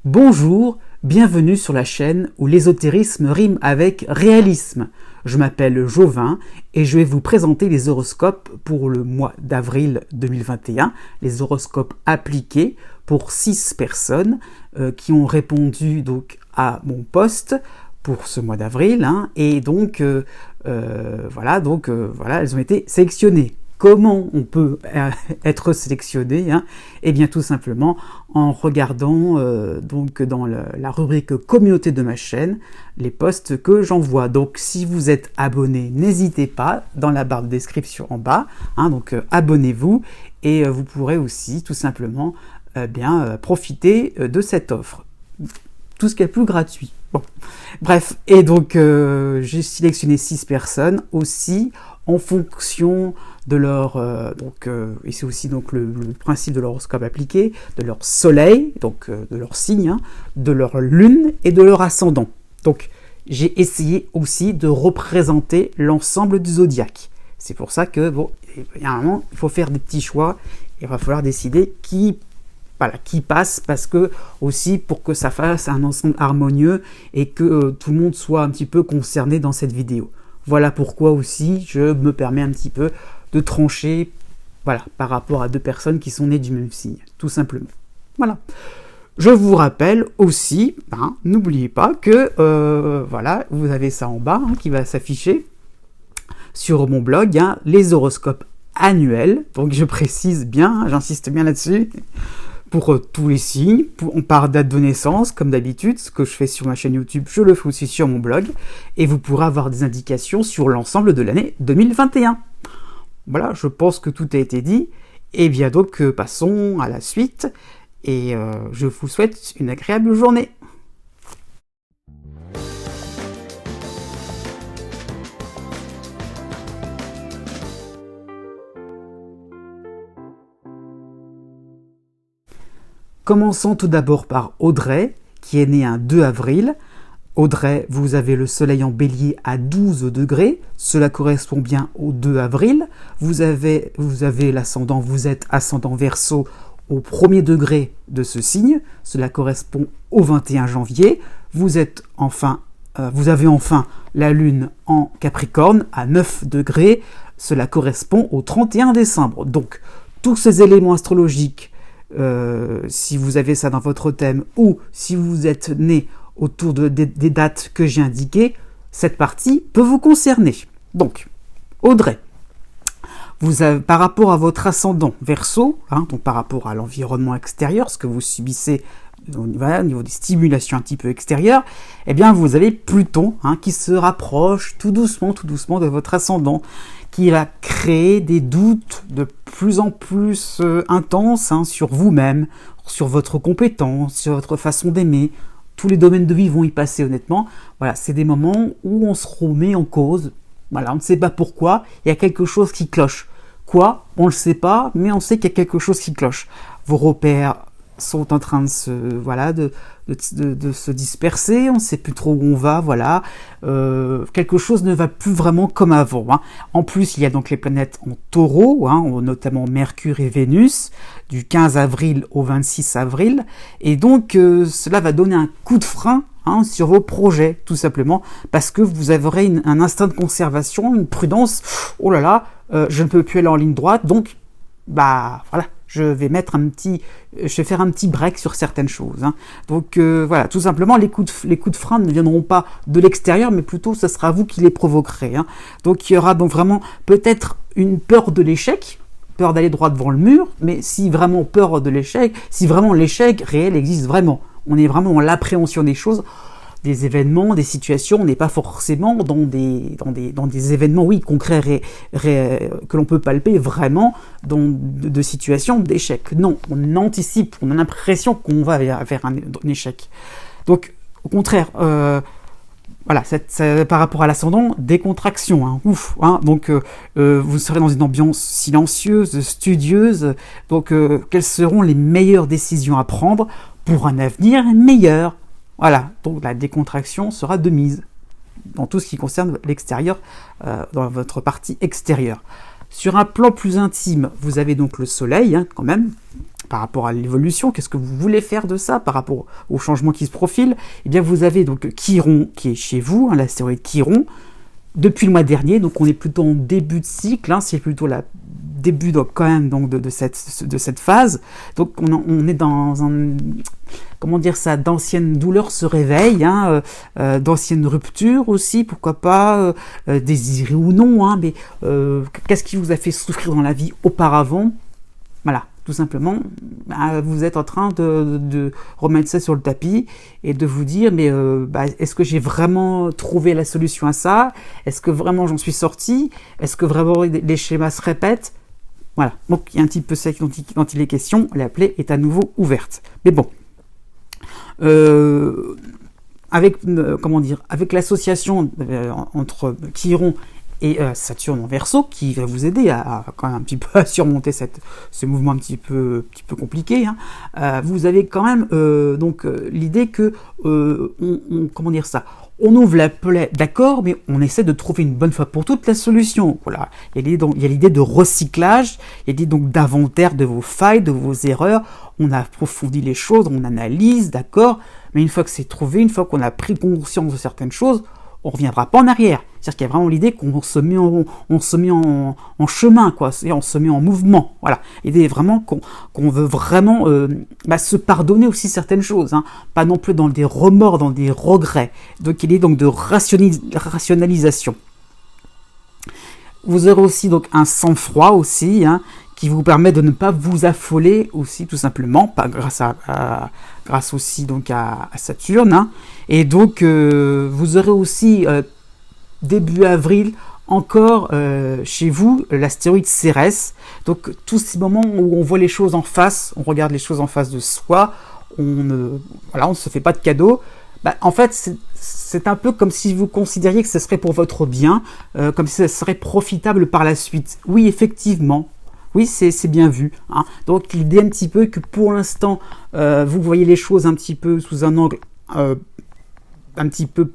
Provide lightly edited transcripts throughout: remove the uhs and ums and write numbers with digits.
Bonjour, bienvenue sur la chaîne où l'ésotérisme rime avec réalisme. Je m'appelle Jovin et je vais vous présenter les horoscopes pour le mois d'avril 2021, les horoscopes appliqués pour 6 personnes qui ont répondu donc à mon post pour ce mois d'avril, et donc voilà, elles ont été sélectionnées. Comment on peut être sélectionné? Eh bien tout simplement en regardant donc dans la rubrique communauté de ma chaîne les posts que j'envoie. Donc si vous êtes abonné, n'hésitez pas dans la barre de description en bas, donc abonnez-vous et vous pourrez aussi tout simplement profiter de cette offre. Tout ce qui est plus gratuit. Bon. Bref, et donc j'ai sélectionné 6 personnes aussi en fonction de leur et c'est aussi donc le principe de l'horoscope appliqué, de leur soleil, donc de leur signe, de leur lune et de leur ascendant. Donc j'ai essayé aussi de représenter l'ensemble du zodiaque. C'est pour ça que il y a un moment, il faut faire des petits choix, il va falloir décider qui passe, parce que aussi pour que ça fasse un ensemble harmonieux et que tout le monde soit un petit peu concerné dans cette vidéo. Voilà pourquoi aussi je me permets un petit peu de trancher par rapport à 2 personnes qui sont nées du même signe, tout simplement. Voilà. Je vous rappelle aussi, n'oubliez pas que vous avez ça en bas qui va s'afficher sur mon blog, les horoscopes annuels. Donc je précise bien, j'insiste bien là-dessus. Pour tous les signes, on part date de naissance, comme d'habitude, ce que je fais sur ma chaîne YouTube, je le fais aussi sur mon blog, et vous pourrez avoir des indications sur l'ensemble de l'année 2021. Voilà, je pense que tout a été dit, et bien donc passons à la suite, et je vous souhaite une agréable journée. Commençons tout d'abord par Audrey, qui est née un 2 avril. Audrey, vous avez le soleil en bélier à 12 degrés, cela correspond bien au 2 avril. Vous avez l'ascendant, vous êtes ascendant Verseau au 1er degré de ce signe, cela correspond au 21 janvier. Vous avez enfin la lune en Capricorne à 9 degrés, cela correspond au 31 décembre. Donc, tous ces éléments astrologiques, si vous avez ça dans votre thème ou si vous êtes né autour des dates que j'ai indiquées, cette partie peut vous concerner. Donc, Audrey, par rapport à votre ascendant Verseau, donc par rapport à l'environnement extérieur, ce que vous subissez au niveau des stimulations un petit peu extérieures, eh bien vous avez Pluton qui se rapproche tout doucement de votre ascendant, qui va créer des doutes de plus en plus intenses sur vous-même, sur votre compétence, sur votre façon d'aimer. Tous les domaines de vie vont y passer, honnêtement. Voilà, c'est des moments où on se remet en cause. Voilà, on ne sait pas pourquoi, il y a quelque chose qui cloche. Quoi? On ne le sait pas, mais on sait qu'il y a quelque chose qui cloche. Vos repères sont en train de se disperser, on ne sait plus trop où on va, quelque chose ne va plus vraiment comme avant. En plus, il y a donc les planètes en taureau, notamment Mercure et Vénus, du 15 avril au 26 avril, et donc cela va donner un coup de frein sur vos projets, tout simplement, parce que vous aurez un instinct de conservation, une prudence, oh là là, je ne peux plus aller en ligne droite, donc, je vais faire un petit break sur certaines choses. Donc tout simplement, les coups de frein ne viendront pas de l'extérieur, mais plutôt ce sera vous qui les provoquerez. Donc il y aura donc vraiment peut-être une peur de l'échec, peur d'aller droit devant le mur, mais si vraiment peur de l'échec, si vraiment l'échec réel existe vraiment, on est vraiment dans l'appréhension des choses, des événements, des situations, on n'est pas forcément dans des événements, concrets, que l'on peut palper vraiment dans de situations d'échec. Non, on anticipe, on a l'impression qu'on va vers un échec. Donc, au contraire, par rapport à l'ascendant, décontraction, donc vous serez dans une ambiance silencieuse, studieuse, donc quelles seront les meilleures décisions à prendre pour un avenir meilleur? Voilà, donc la décontraction sera de mise dans tout ce qui concerne l'extérieur, dans votre partie extérieure. Sur un plan plus intime, vous avez donc le soleil, quand même, par rapport à l'évolution, qu'est-ce que vous voulez faire de ça par rapport au changement qui se profile. Eh bien, vous avez donc Chiron qui est chez vous, hein, l'astéroïde Chiron, depuis le mois dernier, donc on est plutôt en début de cycle, hein, c'est plutôt la début donc, quand même donc, de cette phase. Donc on est dans un, comment dire ça, d'anciennes douleurs se réveillent, hein, d'anciennes ruptures aussi, pourquoi pas, désirées ou non, hein, mais qu'est-ce qui vous a fait souffrir dans la vie auparavant? Voilà, tout simplement, vous êtes en train de remettre ça sur le tapis et de vous dire, mais est-ce que j'ai vraiment trouvé la solution à ça? Est-ce que vraiment j'en suis sorti? Est-ce que vraiment les schémas se répètent? Voilà, donc il y a un petit peu ça dont il est question, la plaie est à nouveau ouverte. Mais bon, avec l'association entre Chiron et Saturne en Verseau, qui va vous aider à quand même un petit peu à surmonter ce mouvement un petit peu compliqué, hein, vous avez quand même l'idée que on ouvre la plaie, d'accord, mais on essaie de trouver une bonne fois pour toutes la solution. Voilà, il y a l'idée de recyclage, il y a l'idée donc d'inventaire de vos failles, de vos erreurs. On approfondit les choses, on analyse, d'accord, mais une fois que c'est trouvé, une fois qu'on a pris conscience de certaines choses, on ne reviendra pas en arrière. C'est-à-dire qu'il y a vraiment l'idée qu'on se met en chemin, quoi, c'est-à-dire on se met en mouvement. Voilà. L'idée est vraiment qu'on veut vraiment se pardonner aussi certaines choses, hein, pas non plus dans des remords, dans des regrets. Donc il est donc de rationalisation. Vous aurez aussi donc un sang-froid aussi, hein, qui vous permet de ne pas vous affoler aussi, tout simplement, grâce aussi donc à Saturne, hein. Et donc vous aurez aussi début avril encore chez vous l'astéroïde Cérès. Donc tous ces moments où on voit les choses en face, on regarde les choses en face de soi, on ne se fait pas de cadeaux. En fait, c'est un peu comme si vous considériez que ce serait pour votre bien, comme si ça serait profitable par la suite. Oui, effectivement. Oui, c'est bien vu, hein. Donc l'idée un petit peu que pour l'instant, vous voyez les choses un petit peu sous un angle un petit peu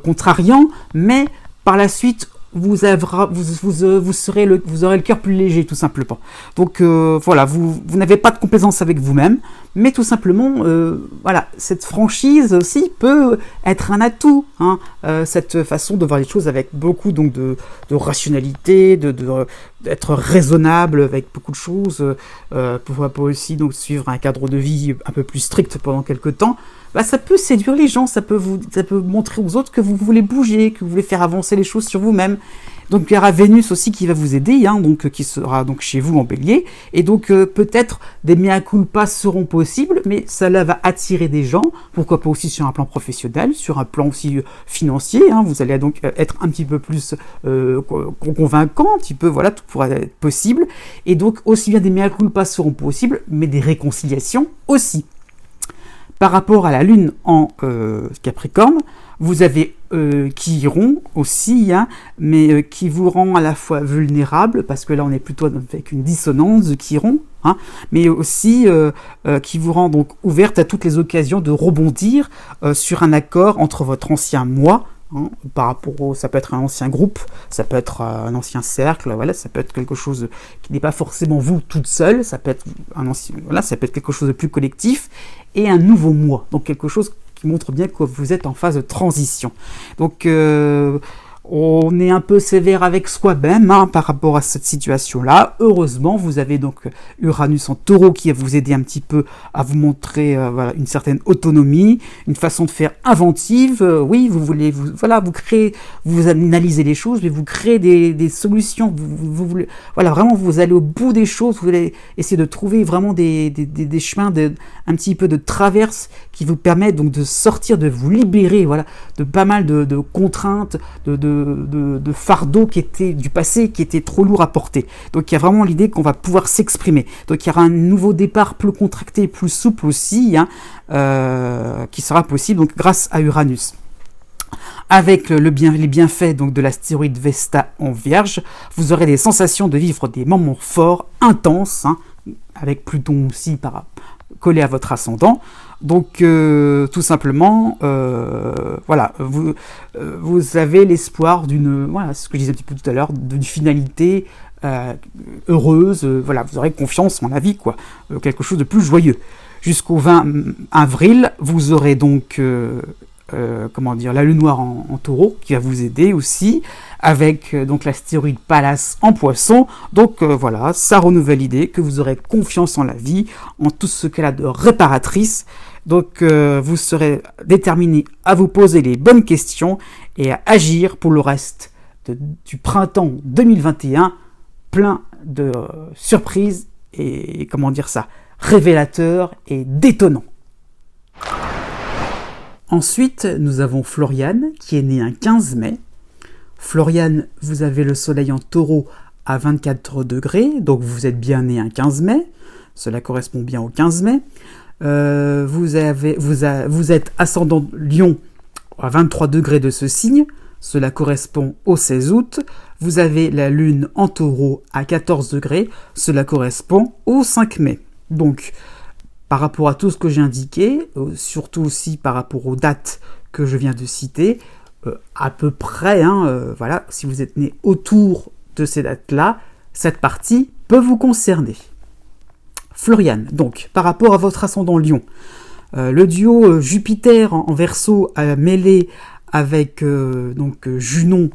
contrariant, mais par la suite, vous aurez le cœur plus léger, tout simplement. Donc voilà, vous n'avez pas de complaisance avec vous-même, mais tout simplement, cette franchise aussi peut être un atout, hein, cette façon de voir les choses avec beaucoup donc de rationalité, d'être raisonnable avec beaucoup de choses, pourquoi pas aussi donc suivre un cadre de vie un peu plus strict pendant quelques temps. Ça peut séduire les gens, ça peut montrer aux autres que vous voulez bouger, que vous voulez faire avancer les choses sur vous-même. Donc il y aura Vénus aussi qui va vous aider, hein, qui sera donc chez vous en Bélier, et donc peut-être des mea culpa seront possibles, mais cela va attirer des gens, pourquoi pas aussi sur un plan professionnel, sur un plan aussi financier, hein, vous allez donc être un petit peu plus convaincant, un petit peu, voilà, tout pourra être possible, et donc aussi bien des mea culpa seront possibles, mais des réconciliations aussi. Par rapport à la Lune en Capricorne, vous avez Chiron aussi, hein, mais qui vous rend à la fois vulnérable, parce que là on est plutôt avec une dissonance de Chiron, hein, mais aussi qui vous rend donc ouverte à toutes les occasions de rebondir sur un accord entre votre ancien moi, hein, par rapport ça peut être un ancien groupe, ça peut être un ancien cercle, voilà, ça peut être quelque chose qui n'est pas forcément vous toute seule, ça peut être ça peut être quelque chose de plus collectif, et un nouveau moi, donc quelque chose qui montre bien que vous êtes en phase de transition. Donc on est un peu sévère avec soi-même, hein, par rapport à cette situation-là. Heureusement, vous avez donc Uranus en Taureau qui va vous aider un petit peu à vous montrer une certaine autonomie, une façon de faire inventive. Oui, vous créez, vous analysez les choses, mais vous créez des solutions. Vous voulez, vraiment, vous allez au bout des choses. Vous allez essayer de trouver vraiment des chemins un petit peu de traverse qui vous permettent donc de sortir, de vous libérer, de pas mal de contraintes, de fardeaux qui étaient du passé, qui étaient trop lourds à porter. Donc il y a vraiment l'idée qu'on va pouvoir s'exprimer. Donc il y aura un nouveau départ plus contracté, plus souple aussi, hein, qui sera possible donc grâce à Uranus. Avec les bienfaits donc de l'astéroïde Vesta en Vierge, vous aurez des sensations de vivre des moments forts, intenses, hein, avec Pluton aussi collé à votre ascendant. Donc tout simplement, vous avez l'espoir d'une, ce que je disais un petit peu tout à l'heure, d'une finalité heureuse, voilà, vous aurez confiance en la vie, quoi, quelque chose de plus joyeux. Jusqu'au 20 avril, vous aurez donc la lune noire en taureau qui va vous aider aussi, avec donc l'astéroïde Pallas en poisson. Donc voilà, ça renouvelle l'idée que vous aurez confiance en la vie, en tout ce qu'elle a de réparatrice. Donc vous serez déterminé à vous poser les bonnes questions et à agir pour le reste du printemps 2021, plein de surprises et révélateurs et détonnants. Ensuite, nous avons Floriane, qui est née un 15 mai. Floriane, vous avez le soleil en taureau à 24 degrés, donc vous êtes bien né un 15 mai. Cela correspond bien au 15 mai. Vous êtes ascendant Lion à 23 degrés de ce signe. Cela correspond au 16 août. Vous avez la lune en taureau à 14 degrés. Cela correspond au 5 mai. Donc, par rapport à tout ce que j'ai indiqué, surtout aussi par rapport aux dates que je viens de citer, à peu près, voilà, si vous êtes né autour de ces dates-là, cette partie peut vous concerner. Floriane, donc, par rapport à votre ascendant Lion, le duo Jupiter en Verseau mêlé avec Junon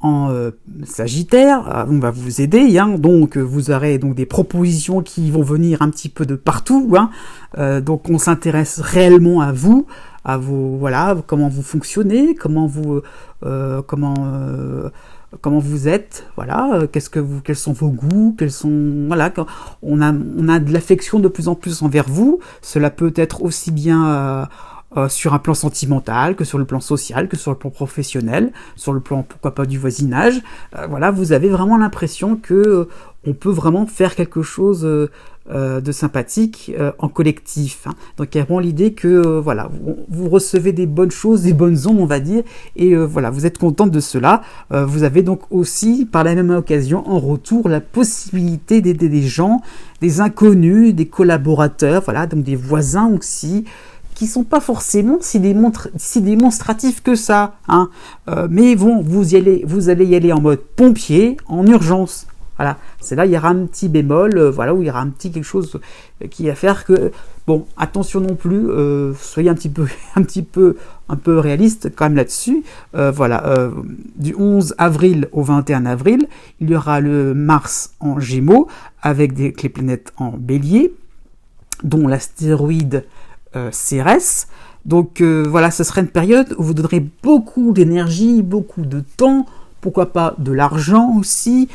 en Sagittaire, on va vous aider, donc vous aurez donc des propositions qui vont venir un petit peu de partout, donc on s'intéresse réellement à vous, voilà, comment vous fonctionnez, comment vous êtes, voilà, quels sont vos goûts, voilà, on a de l'affection de plus en plus envers vous. Cela peut être aussi bien sur un plan sentimental, que sur le plan social, que sur le plan professionnel, sur le plan, pourquoi pas, du voisinage. Voilà, vous avez vraiment l'impression que on peut vraiment faire quelque chose de sympathique en collectif. Donc il y a vraiment l'idée que voilà, vous recevez des bonnes choses, des bonnes ondes, on va dire, et voilà, vous êtes contente de cela. Vous avez donc aussi, par la même occasion, en retour, la possibilité d'aider des gens, des inconnus, des collaborateurs, voilà, donc des voisins aussi, qui sont pas forcément si démonstratifs que ça, mais vous allez y aller en mode pompier, en urgence. Voilà, c'est là il y aura un petit bémol, voilà, où il y aura un petit quelque chose qui va faire que, bon, attention non plus, soyez un peu réaliste quand même là-dessus. Voilà, du 11 avril au 21 avril, il y aura le Mars en Gémeaux avec les planètes en Bélier, dont l'astéroïde Cérès. Donc voilà, ce serait une période où vous donnerez beaucoup d'énergie, beaucoup de temps, pourquoi pas de l'argent aussi,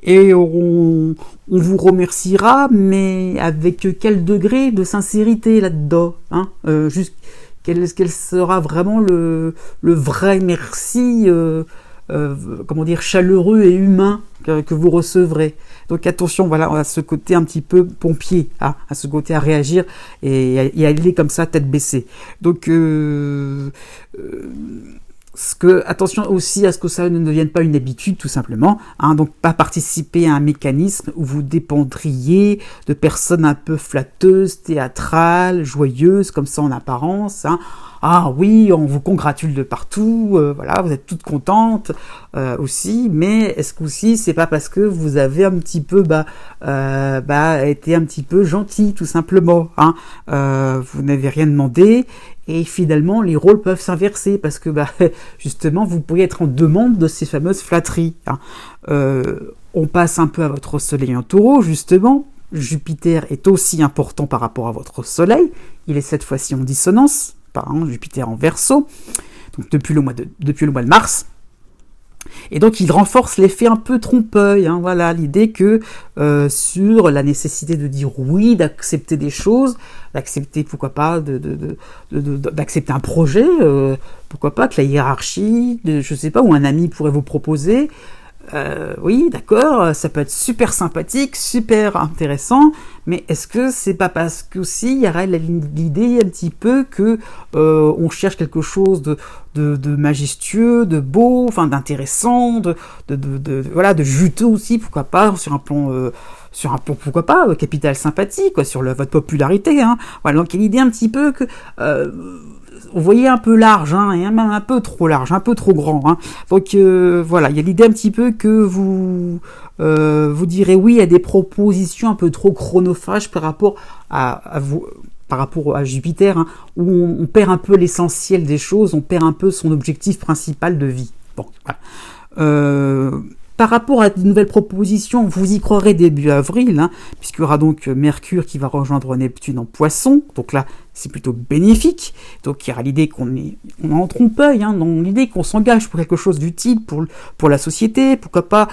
et on vous remerciera, mais avec quel degré de sincérité là-dedans, quel sera vraiment le vrai merci, chaleureux et humain que vous recevrez. Donc attention, voilà, à ce côté un petit peu pompier, à ce côté à réagir et à aller comme ça, tête baissée. Donc attention aussi à ce que ça ne devienne pas une habitude, tout simplement. Donc pas participer à un mécanisme où vous dépendriez de personnes un peu flatteuses, théâtrales, joyeuses, comme ça en apparence. Ah oui, on vous congratule de partout, voilà, vous êtes toutes contentes aussi, mais est-ce que aussi c'est pas parce que vous avez un petit peu été un petit peu gentil, tout simplement, vous n'avez rien demandé, et finalement les rôles peuvent s'inverser parce que justement vous pourriez être en demande de ces fameuses flatteries. On passe un peu à votre soleil en taureau, justement. Jupiter est aussi important par rapport à votre soleil, il est cette fois-ci en dissonance, Jupiter en Verseau, donc depuis le mois de mars, et donc il renforce l'effet un peu trompe-œil, voilà, l'idée que sur la nécessité de dire oui, d'accepter des choses, d'accepter, pourquoi pas, d'accepter un projet, pourquoi pas, que la hiérarchie, je sais pas, ou un ami pourrait vous proposer. Oui, d'accord, ça peut être super sympathique, super intéressant, mais est-ce que c'est pas parce que aussi il y aurait l'idée un petit peu que on cherche quelque chose de majestueux, de beau, d'intéressant, de juteux aussi, pourquoi pas, sur un plan pourquoi pas, capital sympathique, quoi, sur votre popularité, voilà, donc il y a l'idée un petit peu que vous voyez un peu large, hein, et même un peu trop large, un peu trop grand. Hein. Donc voilà, il y a l'idée un petit peu que vous direz oui à des propositions un peu trop chronophages par rapport à vous. Par rapport à Jupiter, hein, où on perd un peu l'essentiel des choses, on perd un peu son objectif principal de vie. Bon, voilà. Par rapport à de nouvelles propositions, vous y croirez début avril, hein, puisqu'il y aura donc Mercure qui va rejoindre Neptune en Poisson. Donc là, c'est plutôt bénéfique. Donc il y aura l'idée qu'on est en trompe-œil, hein, dans l'idée qu'on s'engage pour quelque chose d'utile pour la société, pourquoi pas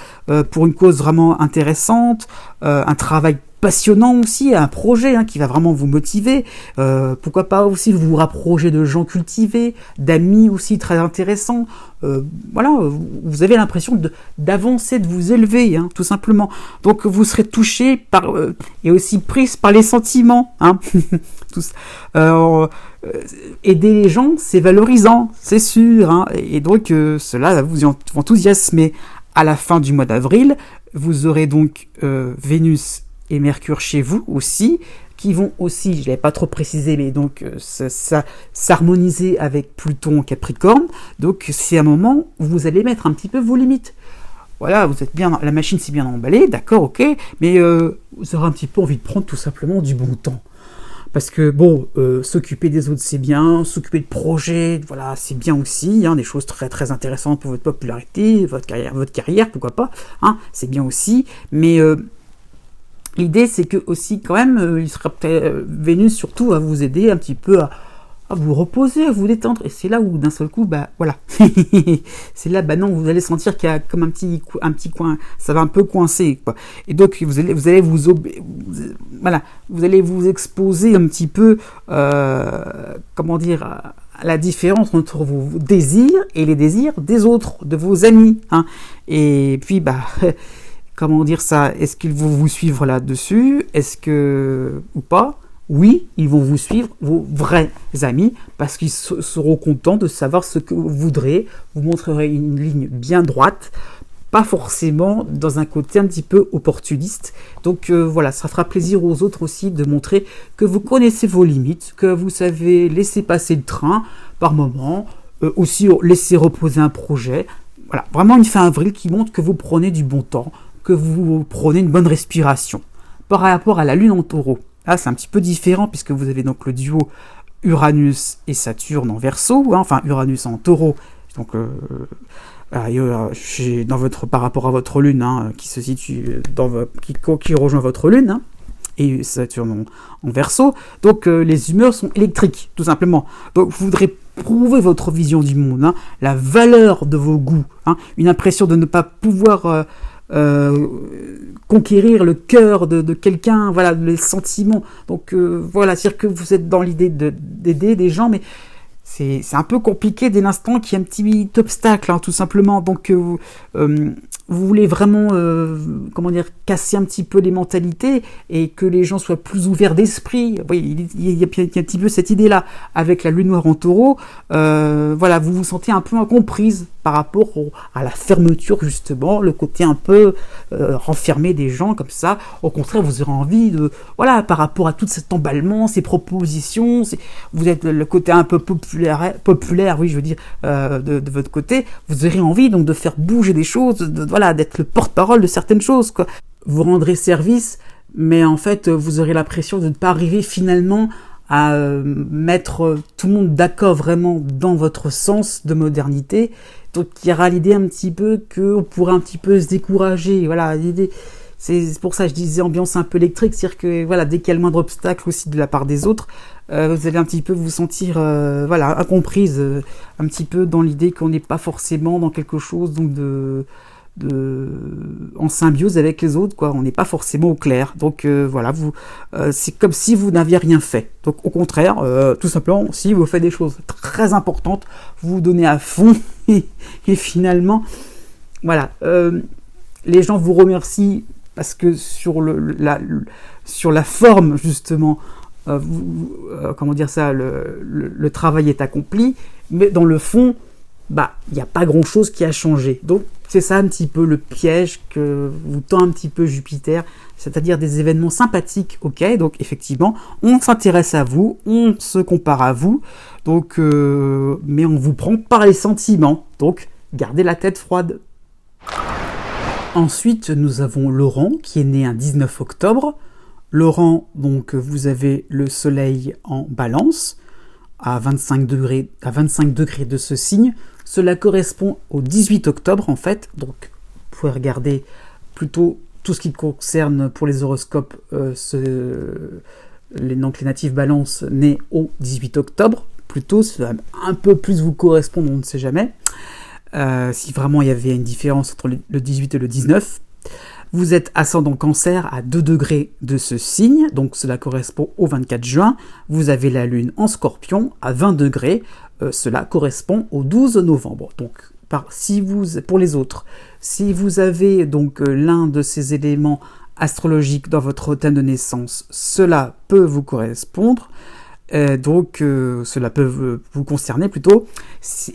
pour une cause vraiment intéressante, un travail passionnant aussi, un projet hein, qui va vraiment vous motiver. Pourquoi pas aussi vous rapprocher de gens cultivés, d'amis aussi très intéressants. Voilà, vous avez l'impression d'avancer, de vous élever, hein, tout simplement. Donc vous serez touché par et aussi prise par les sentiments. Hein. Tous, aider les gens, c'est valorisant, c'est sûr. Hein. Et donc cela va vous enthousiasmer. À la fin du mois d'avril, vous aurez donc Vénus et Mercure chez vous aussi, qui vont aussi, je ne l'avais pas trop précisé, mais donc s'harmoniser avec Pluton en Capricorne. Donc c'est un moment où vous allez mettre un petit peu vos limites. Voilà, vous êtes bien, la machine s'est bien emballée, d'accord, ok, mais vous aurez un petit peu envie de prendre tout simplement du bon temps. Parce que bon, s'occuper des autres c'est bien, s'occuper de projets, voilà, c'est bien aussi, hein, des choses très très intéressantes pour votre popularité, votre carrière, pourquoi pas, hein, c'est bien aussi, mais l'idée, c'est que aussi, quand même, il sera peut-être Vénus surtout à vous aider un petit peu à vous reposer, à vous détendre. Et c'est là où, d'un seul coup, bah voilà. C'est là, bah non, vous allez sentir qu'il y a comme un petit coin, ça va un peu coincer, quoi. Et donc, vous allez voilà, vous allez vous exposer un petit peu, comment dire, à la différence entre vos désirs et les désirs des autres, de vos amis, hein. Et puis, bah... Comment dire ça? Est-ce qu'ils vont vous suivre là-dessus? Est-ce que... ou pas? Oui, ils vont vous suivre, vos vrais amis, parce qu'ils seront contents de savoir ce que vous voudrez. Vous montrerez une ligne bien droite, pas forcément dans un côté un petit peu opportuniste. Donc voilà, ça fera plaisir aux autres aussi de montrer que vous connaissez vos limites, que vous savez laisser passer le train par moment, aussi laisser reposer un projet. Voilà, vraiment une fin avril qui montre que vous prenez du bon temps, que vous prenez une bonne respiration. Par rapport à la Lune en Taureau, là c'est un petit peu différent puisque vous avez donc le duo Uranus et Saturne en Verseau, hein, enfin Uranus en Taureau, donc par rapport à votre Lune, hein, qui se situe qui rejoint votre Lune, hein, et Saturne en Verseau. Donc les humeurs sont électriques, tout simplement. Donc vous voudrez prouver votre vision du monde, hein, la valeur de vos goûts, hein, une impression de ne pas pouvoir conquérir le cœur de quelqu'un, voilà, les sentiments. Donc voilà, c'est-à-dire que vous êtes dans l'idée d'aider des gens, mais c'est un peu compliqué dès l'instant qu'il y a un petit obstacle, hein, tout simplement. Donc vous voulez vraiment, comment dire, casser un petit peu les mentalités et que les gens soient plus ouverts d'esprit. Oui, il y a un petit peu cette idée-là. Avec la Lune noire en Taureau, voilà, vous vous sentez un peu incomprise par rapport à la fermeture, justement, le côté un peu renfermé des gens comme ça. Au contraire, vous aurez envie de, voilà, par rapport à tout cet emballement, ces propositions, vous êtes le côté un peu populaire, oui, je veux dire, de votre côté, vous aurez envie donc de faire bouger des choses, voilà, d'être le porte-parole de certaines choses, quoi. Vous rendrez service, mais en fait, vous aurez l'impression de ne pas arriver finalement à mettre tout le monde d'accord vraiment dans votre sens de modernité. Donc il y aura l'idée un petit peu qu'on pourrait un petit peu se décourager. Voilà, l'idée, c'est pour ça que je disais ambiance un peu électrique, c'est-à-dire que voilà, dès qu'il y a le moindre obstacle aussi de la part des autres, vous allez un petit peu vous sentir voilà, incomprise, un petit peu dans l'idée qu'on n'est pas forcément dans quelque chose donc en symbiose avec les autres, quoi. On n'est pas forcément au clair. Donc voilà, c'est comme si vous n'aviez rien fait. Donc au contraire, tout simplement, si vous faites des choses très importantes, vous vous donnez à fond et finalement, voilà, les gens vous remercient parce que sur la forme justement, comment dire ça, le travail est accompli, mais dans le fond, bah, il n'y a pas grand-chose qui a changé. Donc, c'est ça un petit peu le piège que vous tend un petit peu Jupiter, c'est-à-dire des événements sympathiques, ok, donc effectivement, on s'intéresse à vous, on se compare à vous, donc, mais on vous prend par les sentiments, donc gardez la tête froide. Ensuite, nous avons Laurent, qui est né un 19 octobre. Laurent, donc, vous avez le soleil en balance, à 25 degrés de ce signe. Cela correspond au 18 octobre, en fait. Donc, vous pouvez regarder plutôt tout ce qui concerne pour les horoscopes, les natifs balance nés au 18 octobre. Plutôt, ça va un peu plus vous correspondre, on ne sait jamais. Si vraiment il y avait une différence entre le 18 et le 19. Vous êtes ascendant Cancer à 2 degrés de ce signe, donc cela correspond au 24 juin. Vous avez la Lune en Scorpion à 20 degrés, cela correspond au 12 novembre. Donc, pour les autres, si vous avez donc l'un de ces éléments astrologiques dans votre thème de naissance, cela peut vous correspondre. Donc, cela peut vous concerner plutôt.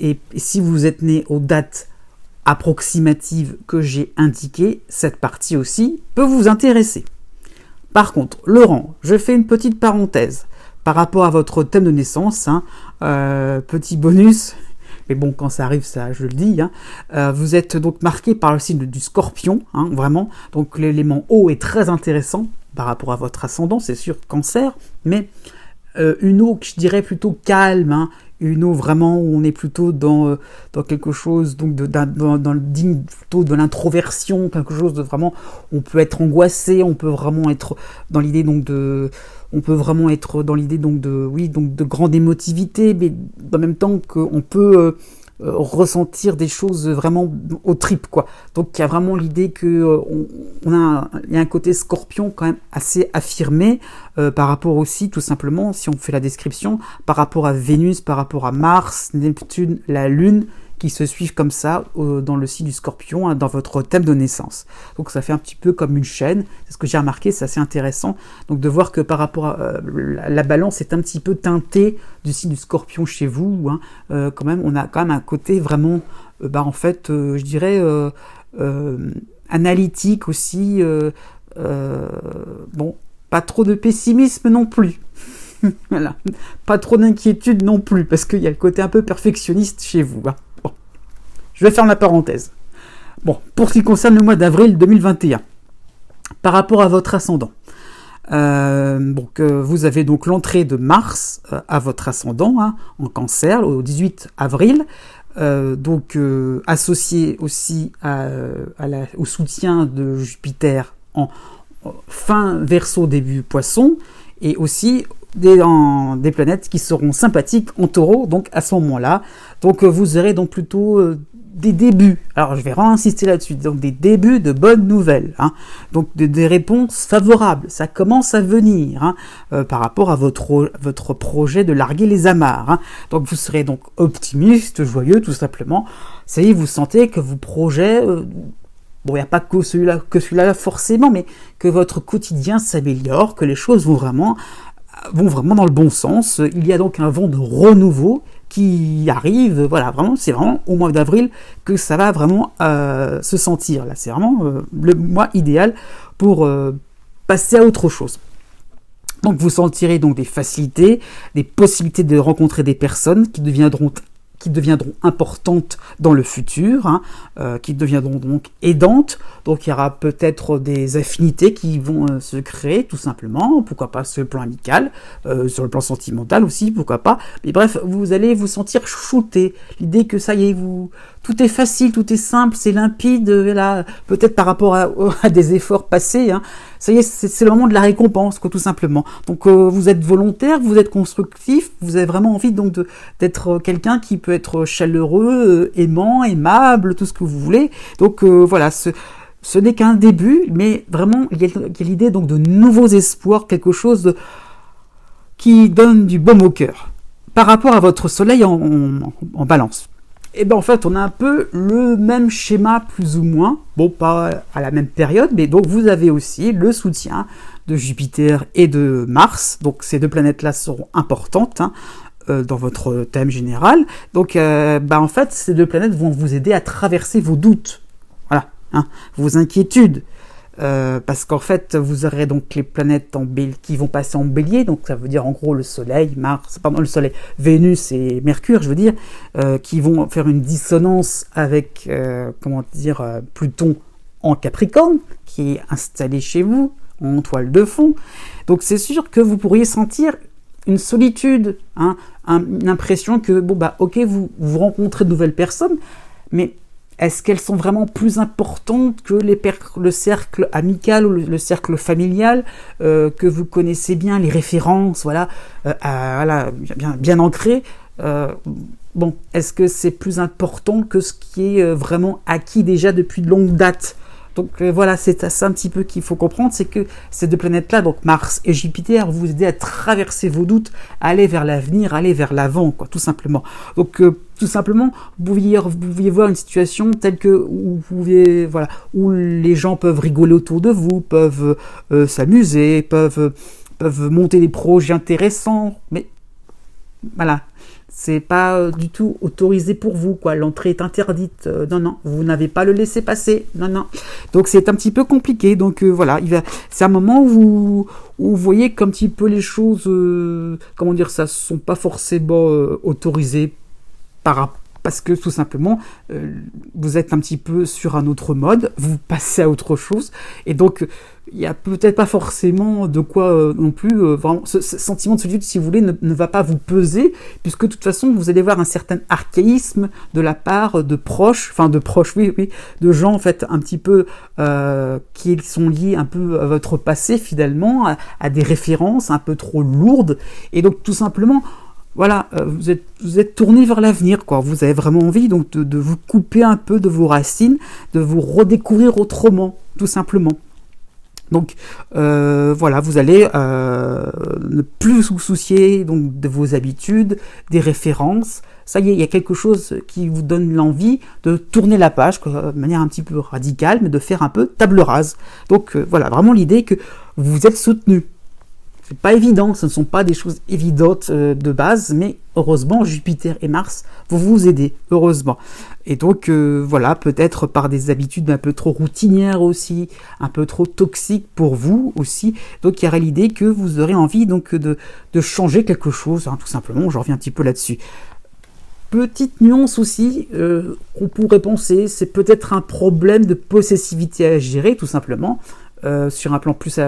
Et si vous êtes né aux dates approximative que j'ai indiquée, cette partie aussi peut vous intéresser. Par contre, Laurent, je fais une petite parenthèse par rapport à votre thème de naissance, petit bonus, mais bon, quand ça arrive, ça, je le dis, vous êtes donc marqué par le signe du Scorpion, vraiment, donc l'élément eau est très intéressant par rapport à votre ascendant, c'est sûr, Cancer, mais une eau que je dirais plutôt calme, une eau vraiment où on est plutôt dans quelque chose donc dans le digne plutôt de l'introversion, quelque chose de vraiment, on peut être angoissé, on peut vraiment être dans l'idée donc de grande émotivité, mais en même temps qu'on peut ressentir des choses vraiment aux tripes, quoi. Donc il y a vraiment l'idée que il y a un côté Scorpion quand même assez affirmé par rapport aussi, tout simplement, si on fait la description, par rapport à Vénus, par rapport à Mars, Neptune, la Lune, qui se suivent comme ça dans le signe du Scorpion, dans votre thème de naissance. Donc ça fait un petit peu comme une chaîne, c'est ce que j'ai remarqué, c'est assez intéressant, donc de voir que par rapport à la balance est un petit peu teintée du signe du Scorpion chez vous, quand même, on a quand même un côté vraiment, je dirais, analytique aussi, pas trop de pessimisme non plus. Voilà. Pas trop d'inquiétude non plus, parce qu'il y a le côté un peu perfectionniste chez vous. Bon. Je vais faire la parenthèse. Bon, pour ce qui concerne le mois d'avril 2021, par rapport à votre ascendant, vous avez donc l'entrée de Mars à votre ascendant, en Cancer, au 18 avril, associé aussi au soutien de Jupiter en fin Verseau, début Poisson, et aussi des planètes qui seront sympathiques en Taureau, donc à ce moment-là. Donc vous aurez donc plutôt des débuts, alors je vais insister là-dessus, donc des débuts de bonnes nouvelles, donc des réponses favorables, ça commence à venir par rapport à votre projet de larguer les amarres, donc vous serez donc optimiste, joyeux tout simplement, ça y est, vous sentez que vos projets, il n'y a pas que celui-là forcément, mais que votre quotidien s'améliore, que les choses vont vraiment dans le bon sens, il y a donc un vent de renouveau qui arrive, voilà, vraiment, c'est vraiment au mois d'avril que ça va vraiment se sentir. Là, c'est vraiment le mois idéal pour passer à autre chose. Donc, vous sentirez donc des facilités, des possibilités de rencontrer des personnes qui deviendront importantes dans le futur, qui deviendront donc aidantes. Donc il y aura peut-être des affinités qui vont se créer, tout simplement, pourquoi pas sur le plan amical, sur le plan sentimental aussi, pourquoi pas. Mais bref, vous allez vous sentir chouchouté. L'idée que ça y est, tout est facile, tout est simple, c'est limpide, là, peut-être par rapport à des efforts passés, ça y est, c'est le moment de la récompense, quoi, tout simplement. Donc vous êtes volontaire, vous êtes constructif, vous avez vraiment envie donc d'être quelqu'un qui peut être chaleureux, aimant, aimable, tout ce que vous voulez. Donc voilà, ce n'est qu'un début, mais vraiment il y a l'idée donc de nouveaux espoirs, quelque chose qui donne du baume au cœur. Par rapport à votre soleil en balance, et en fait on a un peu le même schéma plus ou moins, bon pas à la même période, mais donc vous avez aussi le soutien de Jupiter et de Mars, donc ces deux planètes là seront importantes, dans votre thème général. Donc, en fait, ces 2 planètes vont vous aider à traverser vos doutes, voilà, hein, vos inquiétudes. Parce qu'en fait, vous aurez donc les planètes qui vont passer en bélier, donc ça veut dire en gros le Soleil, Vénus et Mercure, je veux dire, qui vont faire une dissonance avec, Pluton en Capricorne, qui est installé chez vous, en toile de fond. Donc c'est sûr que vous pourriez sentir une solitude, hein, une impression que, vous rencontrez de nouvelles personnes, mais est-ce qu'elles sont vraiment plus importantes que le cercle amical ou le cercle familial que vous connaissez bien, les références, bien ancrées est-ce que c'est plus important que ce qui est vraiment acquis déjà depuis de longues dates? Donc c'est ça un petit peu qu'il faut comprendre, c'est que ces 2 planètes-là, donc Mars et Jupiter, vous aider à traverser vos doutes, aller vers l'avenir, aller vers l'avant, quoi, tout simplement. Donc tout simplement, vous pouviez voir une situation telle que où les gens peuvent rigoler autour de vous, peuvent s'amuser, peuvent monter des projets intéressants, mais voilà. C'est pas du tout autorisé pour vous, quoi. L'entrée est interdite. Non, vous n'avez pas le laisser passer. Non. Donc c'est un petit peu compliqué. Donc c'est un moment où vous voyez qu'un petit peu les choses, sont pas forcément autorisées parce que tout simplement, vous êtes un petit peu sur un autre mode, vous passez à autre chose, et donc il n'y a peut-être pas forcément de quoi non plus, vraiment, ce sentiment de solitude, si vous voulez, ne va pas vous peser, puisque de toute façon, vous allez voir un certain archaïsme de la part de proches, de gens en fait un petit peu qui sont liés un peu à votre passé finalement, à des références un peu trop lourdes, et donc tout simplement, vous êtes tourné vers l'avenir, quoi. Vous avez vraiment envie donc de vous couper un peu de vos racines, de vous redécouvrir autrement, tout simplement. Donc vous allez ne plus vous soucier donc de vos habitudes, des références. Ça y est, il y a quelque chose qui vous donne l'envie de tourner la page, quoi, de manière un petit peu radicale, mais de faire un peu table rase. Donc vraiment l'idée que vous êtes soutenu. C'est pas évident, ce ne sont pas des choses évidentes de base, mais heureusement, Jupiter et Mars vont vous aider, heureusement. Et donc, peut-être par des habitudes un peu trop routinières aussi, un peu trop toxiques pour vous aussi. Donc, il y aura l'idée que vous aurez envie donc de changer quelque chose, hein, tout simplement. Je reviens un petit peu là-dessus. Petite nuance aussi qu'on pourrait penser, c'est peut-être un problème de possessivité à gérer, tout simplement. Sur un plan plus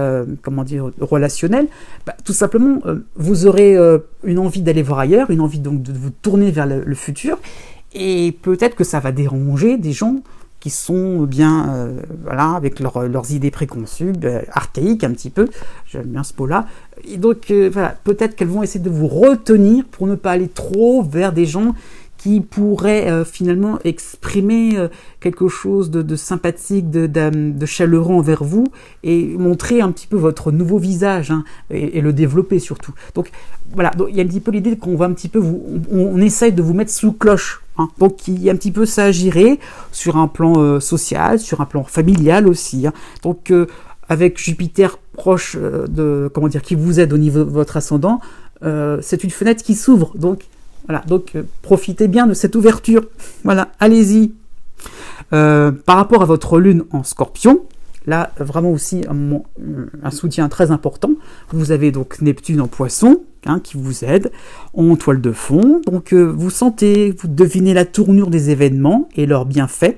relationnel, tout simplement vous aurez une envie d'aller voir ailleurs, une envie donc de vous tourner vers le futur, et peut-être que ça va déranger des gens qui sont bien avec leurs idées préconçues, archaïques un petit peu, j'aime bien ce mot-là, et donc peut-être qu'elles vont essayer de vous retenir pour ne pas aller trop vers des gens qui pourrait finalement exprimer quelque chose de sympathique, de chaleureux envers vous, et montrer un petit peu votre nouveau visage, hein, et le développer surtout. Donc donc, il y a un petit peu l'idée qu'on va un petit peu on essaye de vous mettre sous cloche. Hein. Donc il y a un petit peu ça à gérer sur un plan social, sur un plan familial aussi. Hein. Donc avec Jupiter proche qui vous aide au niveau de votre ascendant, c'est une fenêtre qui s'ouvre. Donc profitez bien de cette ouverture. Allez-y. Par rapport à votre lune en Scorpion, là, vraiment aussi un soutien très important. Vous avez donc Neptune en Poisson, hein, qui vous aide, en toile de fond. Donc vous devinez la tournure des événements et leurs bienfaits.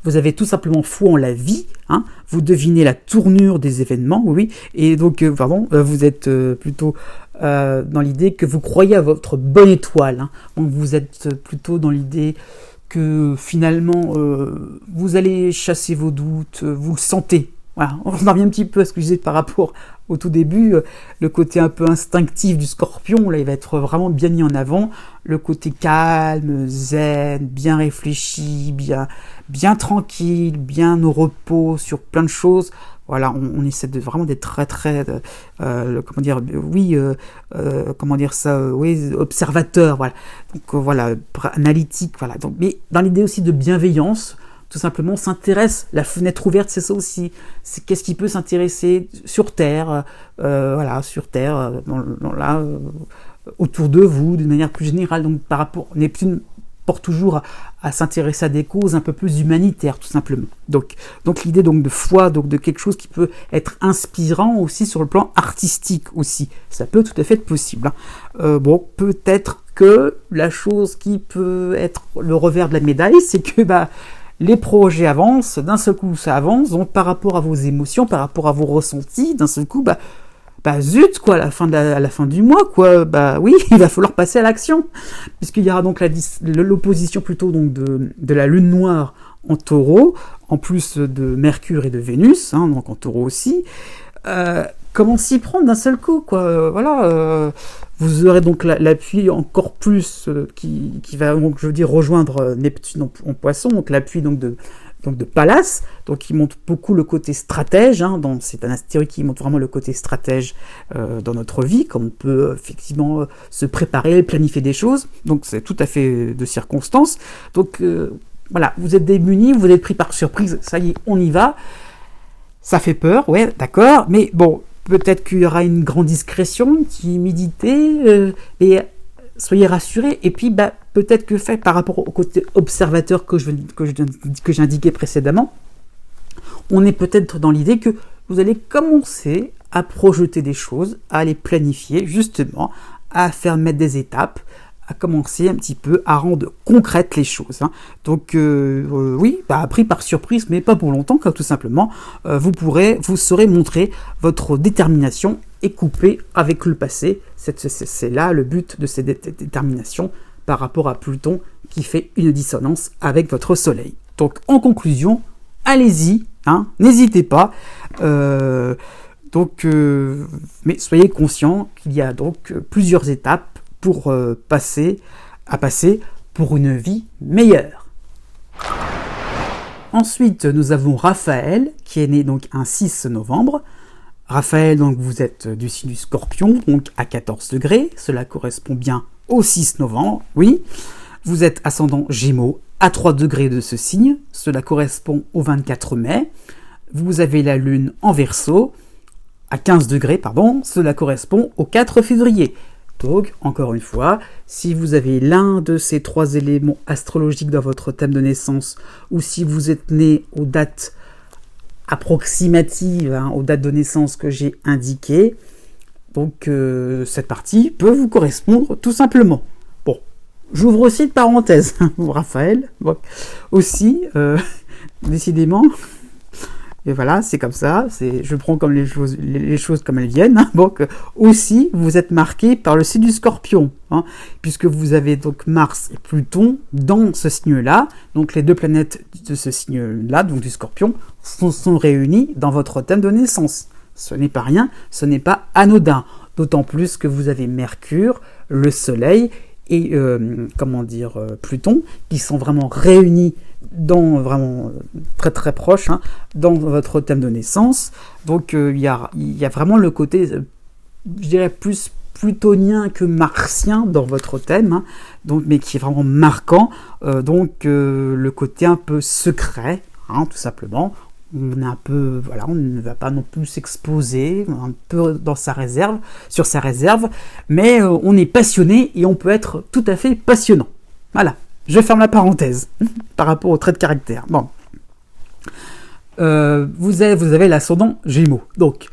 Vous avez tout simplement foi en la vie, hein, vous devinez la tournure des événements, oui, et donc vous êtes plutôt dans l'idée que vous croyez à votre bonne étoile, hein. Donc vous êtes plutôt dans l'idée que finalement vous allez chasser vos doutes, vous le sentez. Voilà, on revient un petit peu à ce que je disais par rapport au tout début, le côté un peu instinctif du Scorpion, là il va être vraiment bien mis en avant, le côté calme, zen, bien réfléchi, bien tranquille, bien au repos sur plein de choses. Voilà, on essaie vraiment d'être très très observateur, voilà. Donc analytique, voilà. Donc, mais dans l'idée aussi de bienveillance, tout simplement, on s'intéresse, la fenêtre ouverte, c'est ça aussi. C'est qu'est-ce qui peut s'intéresser sur Terre, sur Terre, autour de vous, d'une manière plus générale. Donc par rapport, Neptune porte toujours à s'intéresser à des causes un peu plus humanitaires, tout simplement. Donc l'idée donc de foi, donc de quelque chose qui peut être inspirant aussi sur le plan artistique aussi. Ça peut tout à fait être possible. Bon, peut-être que la chose qui peut être le revers de la médaille, c'est que les projets avancent, d'un seul coup ça avance, donc par rapport à vos émotions, par rapport à vos ressentis, d'un seul coup, zut, quoi, à la fin du mois, quoi, oui, il va falloir passer à l'action, puisqu'il y aura donc l'opposition plutôt donc de la lune noire en taureau, en plus de Mercure et de Vénus, donc en taureau aussi. Comment s'y prendre d'un seul coup, quoi, voilà, vous aurez donc l'appui encore plus qui va, donc, je veux dire, rejoindre Neptune en poisson, donc l'appui donc de Pallas, donc qui montre beaucoup le côté stratège, c'est un astéroïde qui montre vraiment le côté stratège dans notre vie, comme on peut effectivement se préparer, planifier des choses, donc c'est tout à fait de circonstance, donc voilà, vous êtes démunis, vous êtes pris par surprise, ça y est, on y va, ça fait peur, ouais, d'accord, mais bon, peut-être qu'il y aura une grande discrétion, une timidité, et soyez rassurés, et puis peut-être que fait par rapport au côté observateur que j'ai indiqué précédemment, on est peut-être dans l'idée que vous allez commencer à projeter des choses, à les planifier justement, à faire mettre des étapes, à commencer un petit peu à rendre concrètes les choses. Donc oui, pris par surprise, mais pas pour longtemps, car tout simplement, vous saurez montrer votre détermination et couper avec le passé. C'est là le but de cette détermination par rapport à Pluton qui fait une dissonance avec votre Soleil. Donc en conclusion, allez-y, n'hésitez pas. Mais soyez conscients qu'il y a donc plusieurs étapes pour passer pour une vie meilleure. Ensuite, nous avons Raphaël, qui est né donc un 6 novembre. Raphaël, donc vous êtes du signe du Scorpion, donc à 14 degrés, cela correspond bien au 6 novembre, oui. Vous êtes ascendant Gémeaux à 3 degrés de ce signe, cela correspond au 24 mai. Vous avez la Lune en Verseau à 15 degrés, cela correspond au 4 février. Donc, encore une fois, si vous avez l'un de ces 3 éléments astrologiques dans votre thème de naissance, ou si vous êtes né aux dates approximatives, aux dates de naissance que j'ai indiquées, donc cette partie peut vous correspondre tout simplement. Bon, j'ouvre aussi une parenthèse, Raphaël, bon, aussi, décidément... Et voilà, c'est comme ça, je prends comme les choses comme elles viennent. Donc aussi, vous êtes marqué par le signe du Scorpion, puisque vous avez donc Mars et Pluton dans ce signe-là. Donc les deux planètes de ce signe-là, donc du Scorpion, sont réunies dans votre thème de naissance. Ce n'est pas rien, ce n'est pas anodin. D'autant plus que vous avez Mercure, le Soleil et Pluton, qui sont vraiment réunis vraiment très très proche dans votre thème de naissance. Donc il y a vraiment le côté, je dirais, plus plutonien que martien dans votre thème, donc, mais qui est vraiment marquant. Le côté un peu secret, tout simplement. On est un peu, on ne va pas non plus s'exposer, un peu sur sa réserve, mais on est passionné et on peut être tout à fait passionnant. Voilà. Je ferme la parenthèse par rapport au trait de caractère. Bon, vous avez l'ascendant Gémeaux. Donc,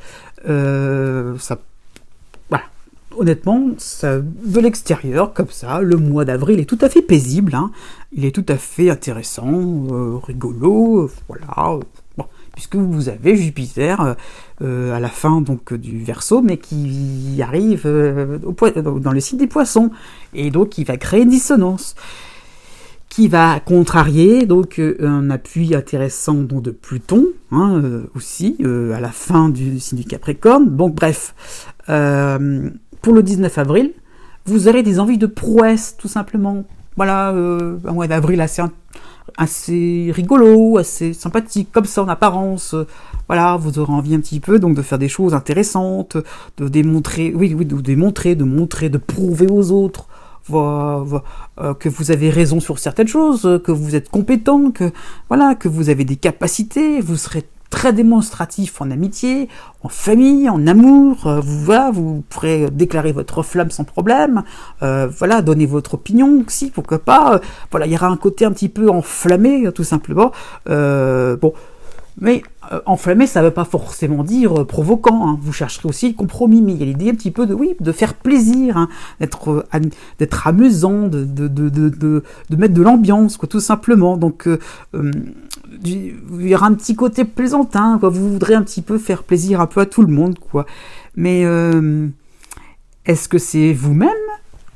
honnêtement, ça, de l'extérieur, comme ça, le mois d'avril est tout à fait paisible. Il est tout à fait intéressant, rigolo, puisque vous avez Jupiter à la fin donc du Verseau, mais qui arrive dans le signe des Poissons, et donc il va créer une dissonance qui va contrarier donc un appui intéressant donc, de Pluton aussi à la fin du signe du Capricorne. Donc bref, pour le 19 avril, vous aurez des envies de prouesse tout simplement. Voilà, un mois d'avril assez rigolo, assez sympathique comme ça en apparence. Vous aurez envie un petit peu donc de faire des choses intéressantes, de démontrer, de prouver aux autres que vous avez raison sur certaines choses, que vous êtes compétent, que vous avez des capacités, vous serez très démonstratif en amitié, en famille, en amour. Vous pourrez déclarer votre flamme sans problème. Donner votre opinion aussi, pourquoi pas. Il y aura un côté un petit peu enflammé, tout simplement. Mais enflammé, ça ne veut pas forcément dire provoquant. Hein. Vous chercherez aussi le compromis, mais il y a l'idée un petit peu de faire plaisir, hein, d'être amusant, de mettre de l'ambiance, quoi, tout simplement. Donc, il y aura un petit côté plaisantin, quoi. Vous voudrez un petit peu faire plaisir un peu à tout le monde, quoi. Mais est-ce que c'est vous-même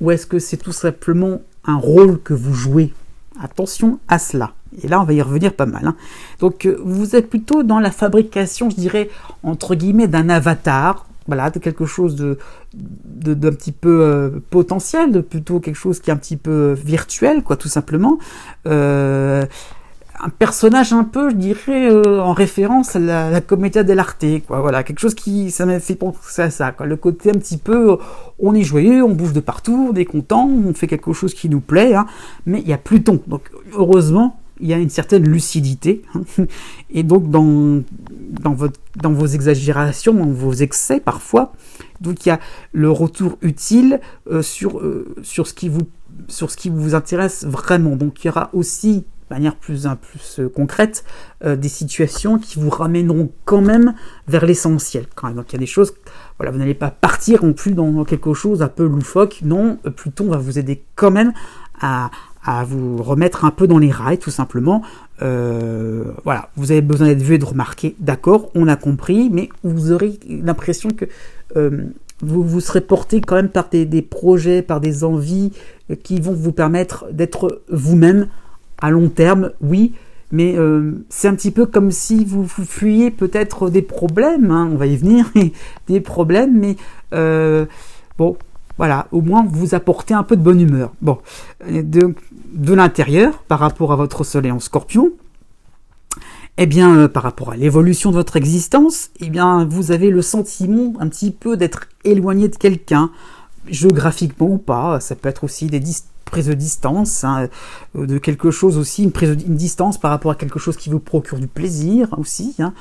ou est-ce que c'est tout simplement un rôle que vous jouez? Attention à cela. Et là, on va y revenir pas mal. Hein. Donc, vous êtes plutôt dans la fabrication, je dirais, entre guillemets, d'un avatar. Voilà, de quelque chose d'un petit peu potentiel, de plutôt quelque chose qui est un petit peu virtuel, quoi, tout simplement. Un personnage un peu, je dirais, en référence à la commedia dell'arte, quoi. Voilà, quelque chose ça m'a fait penser à ça, quoi. Le côté un petit peu, on est joyeux, on bouge de partout, on est content, on fait quelque chose qui nous plaît, hein, mais il y a Pluton. Donc, heureusement, il y a une certaine lucidité, hein, et donc dans vos exagérations, dans vos excès parfois, donc il y a le retour utile sur ce qui vous intéresse vraiment. Donc il y aura aussi de manière plus concrète, des situations qui vous ramèneront quand même vers l'essentiel. Quand même. Donc il y a des choses, voilà, vous n'allez pas partir non plus dans quelque chose un peu loufoque. Non, Pluton va vous aider quand même à vous remettre un peu dans les rails, tout simplement. Voilà, vous avez besoin d'être vu et de remarquer. D'accord, on a compris, mais vous aurez l'impression que vous serez porté quand même par des projets, par des envies qui vont vous permettre d'être vous-même à long terme, oui, mais c'est un petit peu comme si vous fuyiez peut-être des problèmes, hein, on va y venir, des problèmes, mais voilà, au moins vous apportez un peu de bonne humeur. Bon, de l'intérieur, par rapport à votre soleil en Scorpion, par rapport à l'évolution de votre existence, vous avez le sentiment un petit peu d'être éloigné de quelqu'un, géographiquement ou pas. Ça peut être aussi des prise de distance, hein, de quelque chose aussi, une distance par rapport à quelque chose qui vous procure du plaisir aussi. Hein.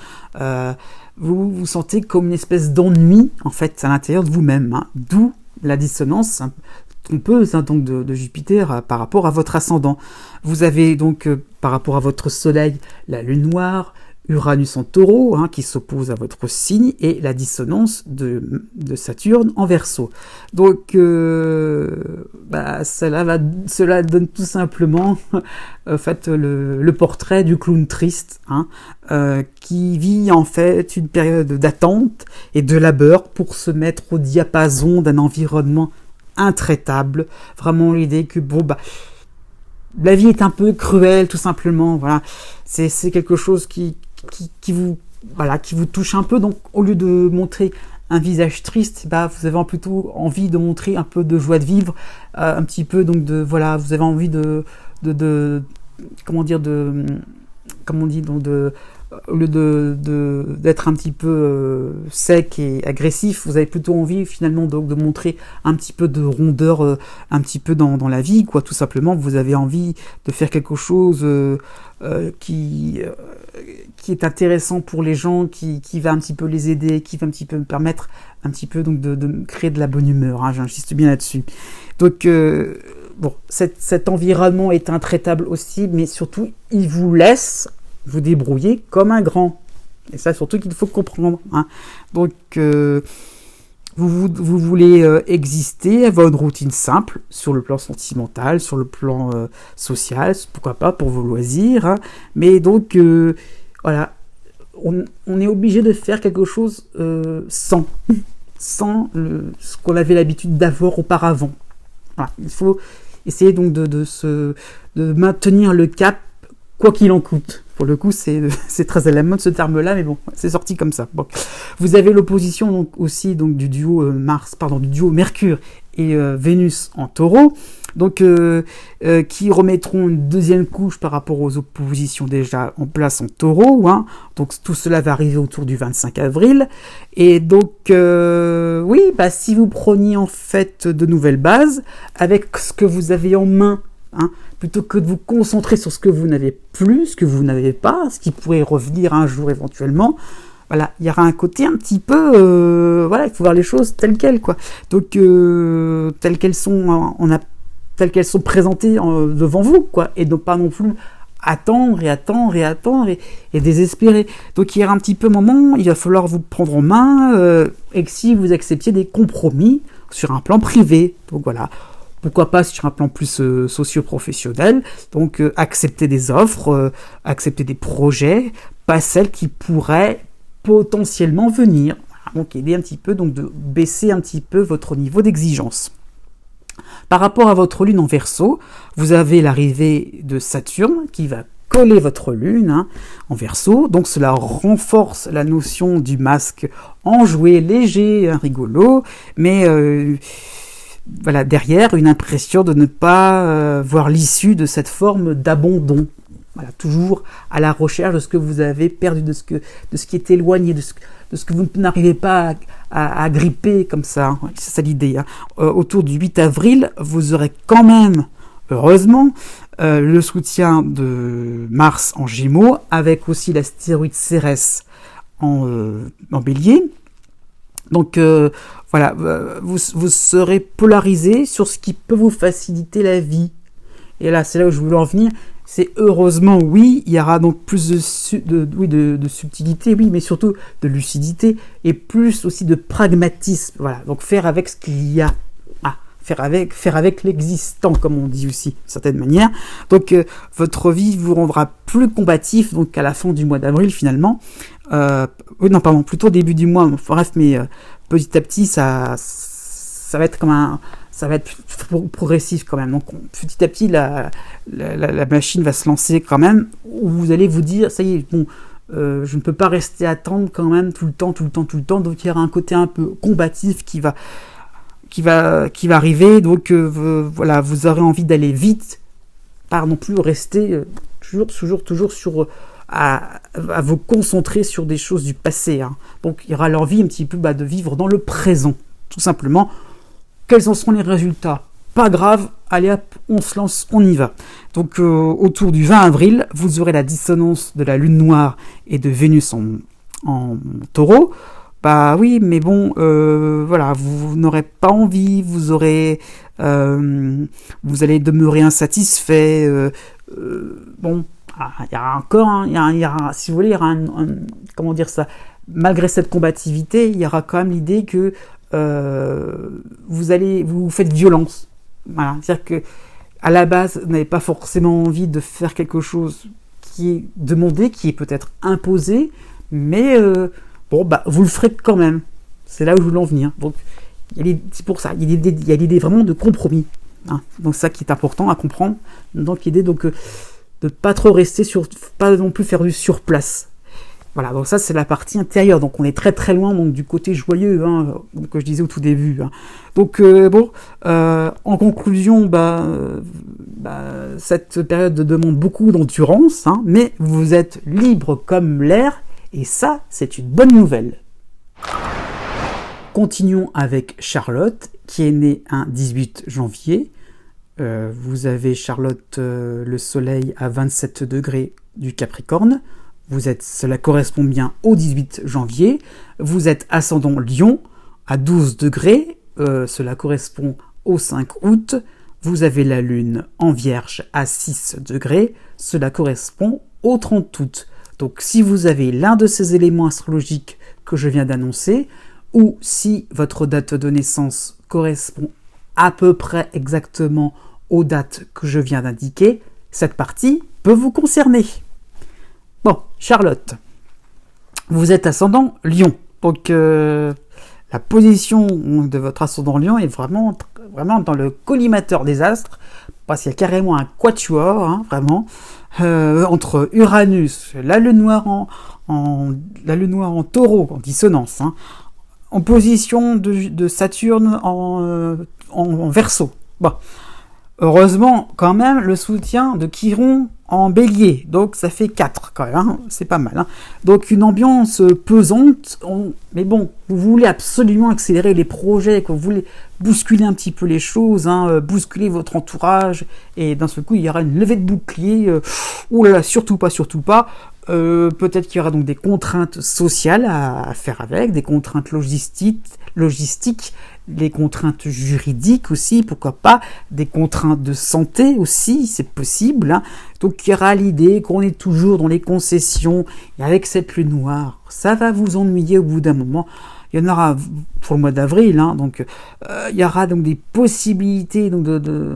Vous vous sentez comme une espèce d'ennui en fait à l'intérieur de vous-même, hein, d'où la dissonance trompeuse donc de Jupiter par rapport à votre ascendant. Vous avez donc par rapport à votre soleil la lune noire, Uranus en taureau, hein, qui s'oppose à votre signe, et la dissonance de Saturne en Verseau. Donc, cela donne tout simplement en fait, le portrait du clown triste, hein, qui vit en fait une période d'attente et de labeur pour se mettre au diapason d'un environnement intraitable. Vraiment l'idée que la vie est un peu cruelle, tout simplement. Voilà, c'est quelque chose qui vous touche un peu. Donc, au lieu de montrer un visage triste, vous avez plutôt envie de montrer un peu de joie de vivre, un petit peu donc vous avez envie au lieu d'être un petit peu sec et agressif, vous avez plutôt envie finalement de montrer un petit peu de rondeur, un petit peu dans la vie, quoi. Tout simplement, vous avez envie de faire quelque chose qui est intéressant pour les gens, qui va un petit peu les aider, qui va un petit peu me permettre un petit peu donc de créer de la bonne humeur. Hein, j'insiste bien là-dessus. Donc cet environnement est intraitable aussi, mais surtout il vous laisse vous débrouiller comme un grand. Et ça, surtout qu'il faut comprendre. Hein. Donc, vous voulez exister, avoir une routine simple sur le plan sentimental, sur le plan social, pourquoi pas pour vos loisirs. Hein. Mais donc, voilà, on est obligé de faire quelque chose sans ce qu'on avait l'habitude d'avoir auparavant. Voilà. Il faut essayer donc de maintenir le cap, quoi qu'il en coûte. Pour le coup, c'est très à la mode ce terme-là, mais bon, c'est sorti comme ça. Bon. Vous avez l'opposition donc aussi donc du duo Mercure et Vénus en Taureau, donc qui remettront une deuxième couche par rapport aux oppositions déjà en place en Taureau. Hein. Donc tout cela va arriver autour du 25 avril. Et donc si vous preniez en fait de nouvelles bases avec ce que vous avez en main hein, plutôt que de vous concentrer sur ce que vous n'avez plus, ce que vous n'avez pas, ce qui pourrait revenir un jour éventuellement. Voilà, il y aura un côté un petit peu, voilà, il faut voir les choses telles quelles, quoi. Donc telles qu'elles sont, telles qu'elles sont présentées devant vous, quoi, et donc pas non plus attendre et désespérer. Donc il y aura un petit peu un moment, il va falloir vous prendre en main, et que si vous acceptiez des compromis sur un plan privé, donc voilà. Pourquoi pas sur un plan plus socio-professionnel, donc accepter des offres, accepter des projets, pas celles qui pourraient potentiellement venir. Donc aider un petit peu, donc de baisser un petit peu votre niveau d'exigence. Par rapport à votre lune en Verseau, vous avez l'arrivée de Saturne qui va coller votre lune en Verseau, donc cela renforce la notion du masque enjoué, léger, rigolo, mais voilà, derrière une impression de ne pas voir l'issue de cette forme d'abandon. Voilà, toujours à la recherche de ce que vous avez perdu, de ce qui est éloigné, de ce que vous n'arrivez pas à gripper comme ça. C'est ça l'idée. Autour du 8 avril, vous aurez quand même, heureusement, le soutien de Mars en Gémeaux, avec aussi l'astéroïde Cérès en Bélier. Donc voilà, vous serez polarisé sur ce qui peut vous faciliter la vie. Et là, c'est là où je voulais en venir. C'est heureusement, oui, il y aura donc plus de subtilité, oui, mais surtout de lucidité et plus aussi de pragmatisme. Voilà, donc faire avec ce qu'il y a. Faire avec l'existant, comme on dit aussi, d'une certaine manière. Donc, votre vie vous rendra plus combatif, donc à la fin du mois d'avril, finalement. Plutôt début du mois. Bref, mais petit à petit, ça va être comme ça va être progressif quand même. Donc, petit à petit, la machine va se lancer quand même, où vous allez vous dire, ça y est, bon, je ne peux pas rester à attendre quand même tout le temps. Donc, il y aura un côté un peu combatif qui va arriver, donc voilà, vous aurez envie d'aller vite, pas non plus rester toujours sur à vous concentrer sur des choses du passé. Donc il y aura l'envie un petit peu de vivre dans le présent, tout simplement. Quels en seront les résultats? Pas grave, allez hop, on se lance, on y va. Donc autour du 20 avril, vous aurez la dissonance de la Lune noire et de Vénus en Taureau. Bah oui, mais bon, voilà, vous n'aurez pas envie, vous allez demeurer insatisfait. Bon, il y aura encore, si vous voulez, il y aura comment dire ça, malgré cette combativité, il y aura quand même l'idée que vous faites violence. Voilà, c'est-à-dire que à la base, vous n'avez pas forcément envie de faire quelque chose qui est demandé, qui est peut-être imposé, mais vous le ferez quand même. C'est là où je voulais en venir. Donc, c'est pour ça. Il y a l'idée vraiment de compromis. Donc, ça qui est important à comprendre. Donc, l'idée de ne pas trop rester pas non plus faire du surplace. Voilà. Donc, ça, c'est la partie intérieure. Donc, on est très très loin du côté joyeux, que je disais au tout début. Donc, en conclusion, cette période demande beaucoup d'endurance, mais vous êtes libre comme l'air. Et ça, c'est une bonne nouvelle. Continuons avec Charlotte, qui est née un 18 janvier. Vous avez Charlotte, le soleil à 27 degrés du Capricorne. Cela correspond bien au 18 janvier. Vous êtes ascendant Lion à 12 degrés. Cela correspond au 5 août. Vous avez la lune en Vierge à 6 degrés. Cela correspond au 30 août. Donc si vous avez l'un de ces éléments astrologiques que je viens d'annoncer, ou si votre date de naissance correspond à peu près exactement aux dates que je viens d'indiquer, cette partie peut vous concerner. Bon, Charlotte, vous êtes ascendant Lion, donc la position de votre ascendant Lion est vraiment dans le collimateur des astres, parce qu'il y a carrément un quatuor, vraiment, entre Uranus, la lune noire en Taureau, en dissonance, en position de Saturne en Verseau. Bon, heureusement, quand même, le soutien de Chiron en bélier, donc ça fait 4 quand même, hein, c'est pas mal. Hein. Donc une ambiance pesante, mais bon, vous voulez absolument accélérer les projets, vous voulez bousculer un petit peu les choses, hein, bousculer votre entourage, et d'un seul coup il y aura une levée de bouclier, oh là là, surtout pas, peut-être qu'il y aura donc des contraintes sociales à faire avec, des contraintes logistiques, les contraintes juridiques aussi, pourquoi pas, des contraintes de santé aussi, c'est possible. Hein. Donc il y aura l'idée qu'on est toujours dans les concessions, et avec cette lune noire, ça va vous ennuyer au bout d'un moment. Il y en aura pour le mois d'avril, hein, donc il y aura donc des possibilités donc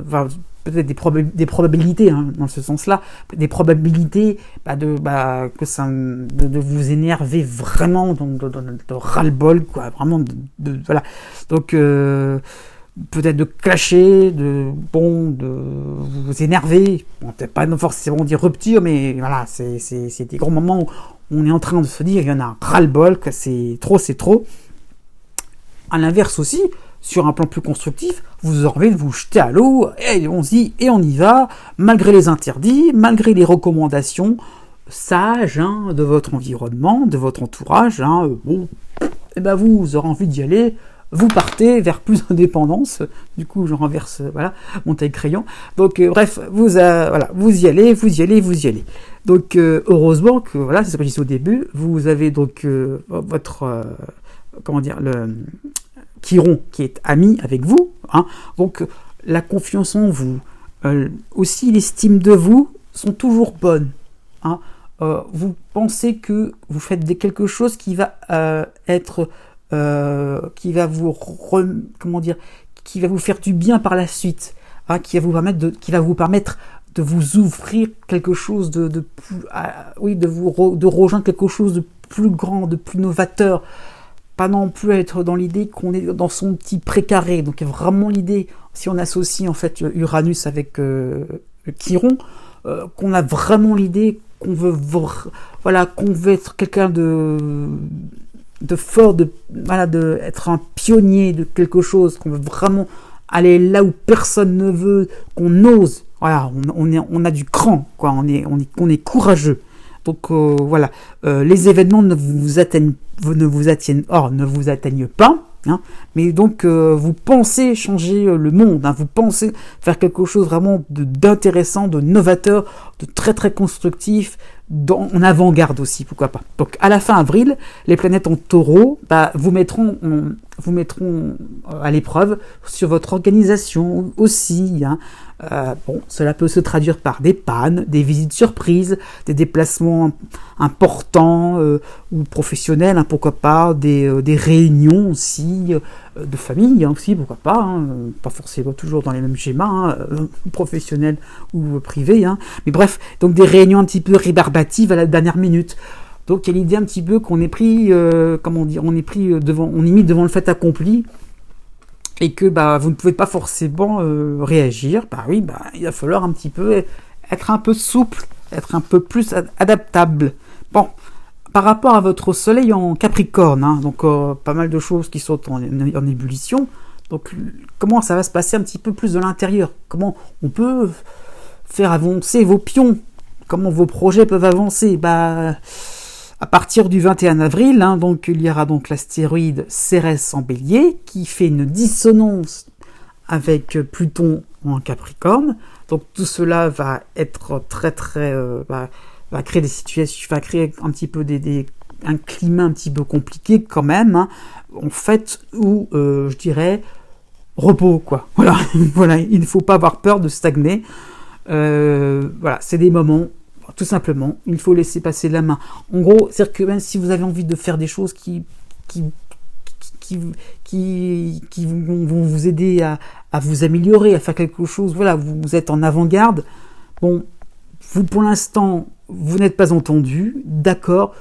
enfin, peut-être des probabilités hein, dans ce sens-là, des probabilités de vous énerver vraiment, donc de ras-le-bol, quoi, vraiment voilà. Donc peut-être de clasher, de vous énerver, bon, peut-être pas forcément dire rupture, mais voilà, c'est des gros moments où on est en train de se dire, il y en a un ras-le-bol, que c'est trop. À l'inverse aussi, sur un plan plus constructif, vous aurez envie de vous jeter à l'eau, et on y va, malgré les interdits, malgré les recommandations sages hein, de votre environnement, de votre entourage, hein, vous aurez envie d'y aller, vous partez vers plus d'indépendance, du coup je renverse mon taille-crayon, donc bref, vous y allez. Donc heureusement que, c'est ce que je disais au début, vous avez donc votre, le Chiron qui est ami avec vous, hein, donc la confiance en vous, aussi l'estime de vous sont toujours bonnes. Hein, vous pensez que vous faites quelque chose qui va qui va vous faire du bien par la suite, hein, qui va vous permettre de vous ouvrir quelque chose de rejoindre quelque chose de plus grand, de plus novateur. Pas non plus être dans l'idée qu'on est dans son petit précaré. Donc il y a vraiment l'idée, si on associe en fait Uranus avec Chiron, qu'on a vraiment l'idée qu'on veut être quelqu'un de fort, être un pionnier de quelque chose, qu'on veut vraiment aller là où personne ne veut, qu'on ose. Voilà, on a du cran, quoi. On est courageux. Donc les événements ne vous atteignent pas, hein, mais donc vous pensez changer le monde, hein, vous pensez faire quelque chose vraiment d'intéressant, de novateur, de très très constructif, en avant-garde aussi, pourquoi pas. Donc à la fin avril, les planètes en taureau vous mettront à l'épreuve sur votre organisation aussi. Hein. Cela peut se traduire par des pannes, des visites surprises, des déplacements importants ou professionnels, hein, pourquoi pas, des réunions aussi, de famille hein, aussi, pourquoi pas, hein, pas forcément toujours dans les mêmes schémas, hein, professionnels ou privés, hein, mais bref, donc des réunions un petit peu rébarbatives à la dernière minute. Donc il y a l'idée un petit peu qu'on est pris, on est mis devant le fait accompli, et que vous ne pouvez pas forcément réagir. Il va falloir un petit peu être un peu souple, être un peu plus adaptable. Bon, par rapport à votre soleil en Capricorne, hein, donc pas mal de choses qui sont en ébullition. Donc comment ça va se passer un petit peu plus de l'intérieur? Comment on peut faire avancer vos pions? Comment vos projets peuvent avancer? À partir du 21 avril, hein, donc il y aura donc l'astéroïde Cérès en Bélier qui fait une dissonance avec Pluton en Capricorne. Donc tout cela va être très très va créer des situations, va créer un petit peu un climat un petit peu compliqué quand même. Hein, en fait, où je dirais repos quoi. Voilà, il ne faut pas avoir peur de stagner. C'est des moments. Tout simplement, il faut laisser passer la main. En gros, c'est-à-dire que même si vous avez envie de faire des choses qui vont vous aider à vous améliorer, à faire quelque chose, vous êtes en avant-garde. Bon, vous pour l'instant, vous n'êtes pas entendu, d'accord.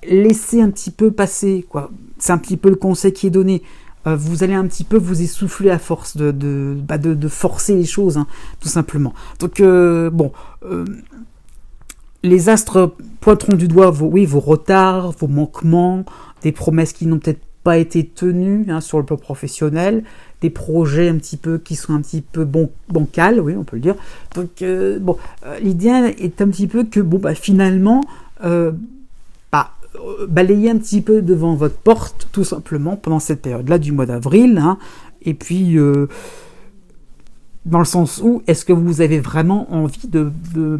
Laissez un petit peu passer, quoi. C'est un petit peu le conseil qui est donné. Vous allez un petit peu vous essouffler à force de forcer les choses, hein, tout simplement. Donc les astres pointeront du doigt vos retards, vos manquements, des promesses qui n'ont peut-être pas été tenus sur le plan professionnel, des projets un petit peu qui sont un petit peu bancals, oui, on peut le dire. Donc l'idée est un petit peu que finalement balayez un petit peu devant votre porte, tout simplement, pendant cette période-là du mois d'avril, et puis dans le sens où, est-ce que vous avez vraiment envie de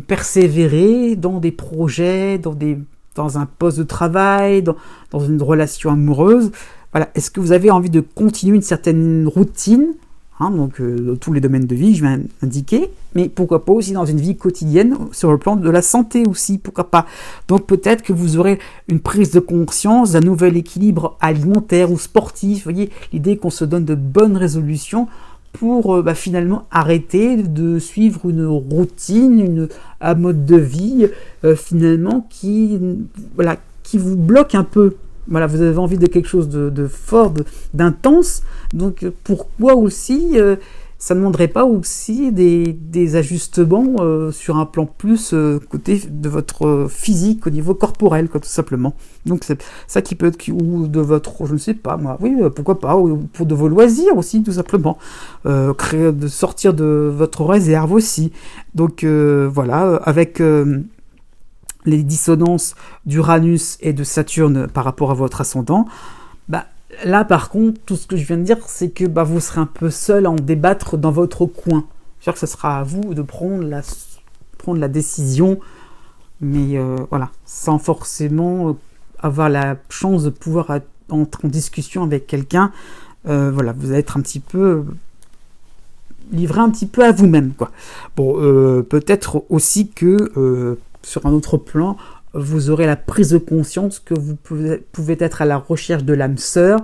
persévérer dans des projets, dans un poste de travail, dans une relation amoureuse? Voilà, est-ce que vous avez envie de continuer une certaine routine, dans tous les domaines de vie, je viens d'indiquer, mais pourquoi pas aussi dans une vie quotidienne, sur le plan de la santé aussi, pourquoi pas. Donc peut-être que vous aurez une prise de conscience d'un nouvel équilibre alimentaire ou sportif, vous voyez, l'idée qu'on se donne de bonnes résolutions pour finalement arrêter de suivre une routine, un mode de vie finalement qui vous bloque un peu. Voilà, vous avez envie de quelque chose de fort, d'intense, donc pourquoi aussi ça ne demanderait pas aussi des ajustements sur un plan plus côté de votre physique, au niveau corporel, quoi, tout simplement. Donc c'est ça qui peut être, ou de votre, je ne sais pas moi, oui, pourquoi pas, ou pour de vos loisirs aussi, tout simplement. De sortir de votre réserve aussi. Donc voilà, avec les dissonances d'Uranus et de Saturne par rapport à votre ascendant, là par contre, tout ce que je viens de dire, c'est que vous serez un peu seul à en débattre dans votre coin. C'est-à-dire que ce sera à vous de prendre la décision, mais voilà, sans forcément avoir la chance de pouvoir entrer en discussion avec quelqu'un. Voilà, vous allez être un petit peu livré un petit peu à vous-même, quoi. Bon, peut-être aussi que sur un autre plan, vous aurez la prise de conscience que vous pouvez être à la recherche de l'âme sœur,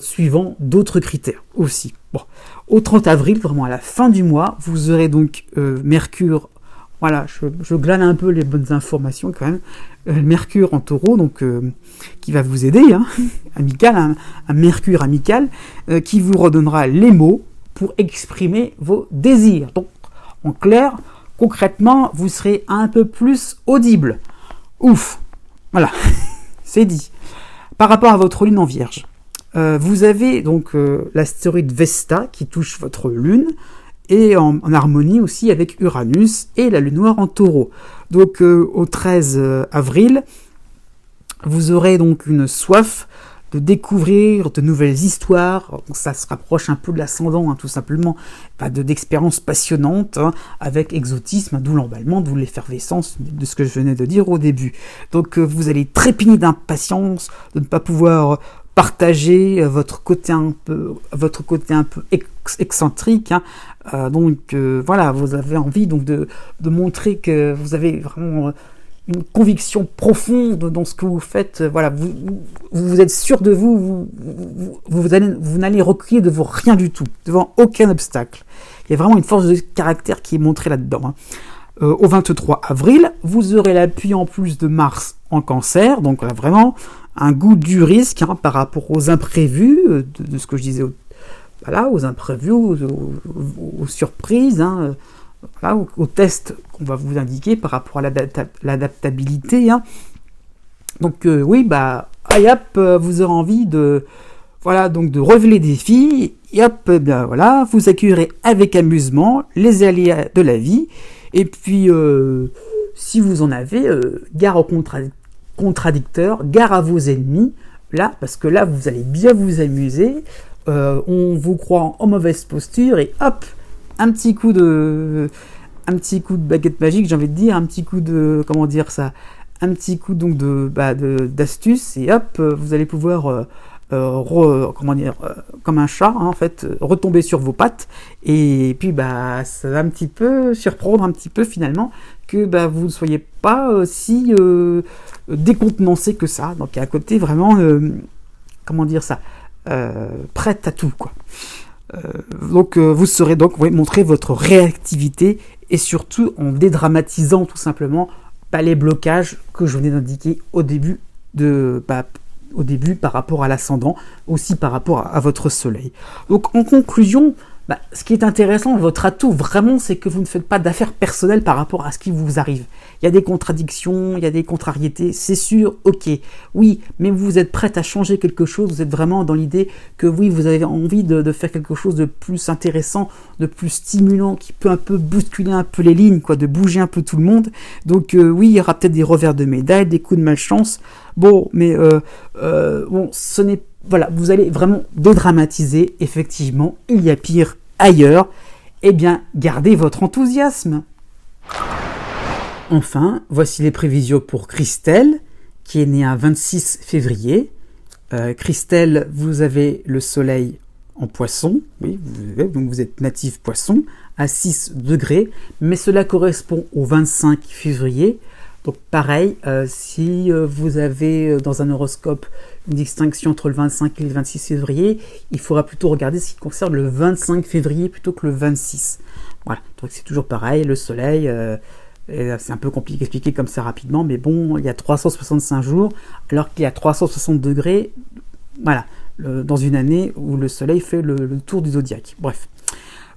suivant d'autres critères aussi. Bon, au 30 avril, vraiment à la fin du mois, vous aurez donc Mercure, voilà, je glane un peu les bonnes informations quand même, Mercure en Taureau, donc qui va vous aider, amical, un Mercure amical, qui vous redonnera les mots pour exprimer vos désirs. Donc, en clair, concrètement, vous serez un peu plus audible. Ouf, voilà, c'est dit. Par rapport à votre lune en Vierge, vous avez donc l'astéroïde Vesta qui touche votre lune et en harmonie aussi avec Uranus et la lune noire en Taureau. Donc au 13 avril, vous aurez donc une soif de découvrir de nouvelles histoires. Ça se rapproche un peu de l'ascendant, tout simplement, d'expériences passionnantes, avec exotisme, d'où l'emballement, d'où l'effervescence de ce que je venais de dire au début. Donc vous allez trépigner d'impatience de ne pas pouvoir partager votre côté un peu excentrique. Donc voilà, vous avez envie donc de montrer que vous avez vraiment une conviction profonde dans ce que vous faites. Voilà, vous êtes sûr de vous, vous n'allez reculer devant rien du tout, devant aucun obstacle. Il y a vraiment une force de caractère qui est montrée là-dedans. Au 23 avril, vous aurez l'appui en plus de Mars en Cancer, donc là vraiment un goût du risque par rapport aux imprévus, de ce que je disais, aux imprévus, aux surprises, aux tests qu'on va vous indiquer par rapport à l'adaptabilité. Donc oui, vous aurez envie de relever les défis, et hop, vous accueillerez avec amusement les aléas de la vie, et puis si vous en avez, gare aux contradicteurs, gare à vos ennemis, là, parce que là, vous allez bien vous amuser, on vous croit en mauvaise posture, et hop, un petit coup de baguette magique, j'ai envie de dire, un petit coup de, un petit coup donc d'astuce, et hop, vous allez pouvoir comme un chat, en fait, retomber sur vos pattes, et puis ça va un petit peu surprendre un petit peu finalement que vous ne soyez pas si décontenancé que ça. Donc il y a un côté vraiment prête à tout, quoi. Donc vous saurez donc montrer votre réactivité, et surtout en dédramatisant tout simplement les blocages que je venais d'indiquer au début par rapport à l'ascendant, aussi par rapport à votre soleil. Donc en conclusion, Ce qui est intéressant, votre atout vraiment, c'est que vous ne faites pas d'affaires personnelles par rapport à ce qui vous arrive. Il y a des contradictions, il y a des contrariétés, c'est sûr, ok, oui, mais vous êtes prête à changer quelque chose, vous êtes vraiment dans l'idée que oui, vous avez envie de faire quelque chose de plus intéressant, de plus stimulant, qui peut un peu bousculer un peu les lignes, quoi, de bouger un peu tout le monde. Donc oui, il y aura peut-être des revers de médaille, des coups de malchance, bon, mais bon, ce n'est voilà, vous allez vraiment dédramatiser, effectivement, il y a pire ailleurs, eh bien, gardez votre enthousiasme. Enfin, voici les prévisions pour Christelle, qui est née un 26 février. Christelle, vous avez le soleil en poisson, oui, donc vous êtes natif poisson, à 6 degrés, mais cela correspond au 25 février. Donc pareil, si vous avez dans un horoscope une distinction entre le 25 et le 26 février, il faudra plutôt regarder ce qui concerne le 25 février plutôt que le 26. Voilà, donc c'est toujours pareil, le soleil, c'est un peu compliqué d'expliquer comme ça rapidement, mais bon, il y a 365 jours, alors qu'il y a 360 degrés, voilà, dans une année où le soleil fait le tour du zodiaque. Bref.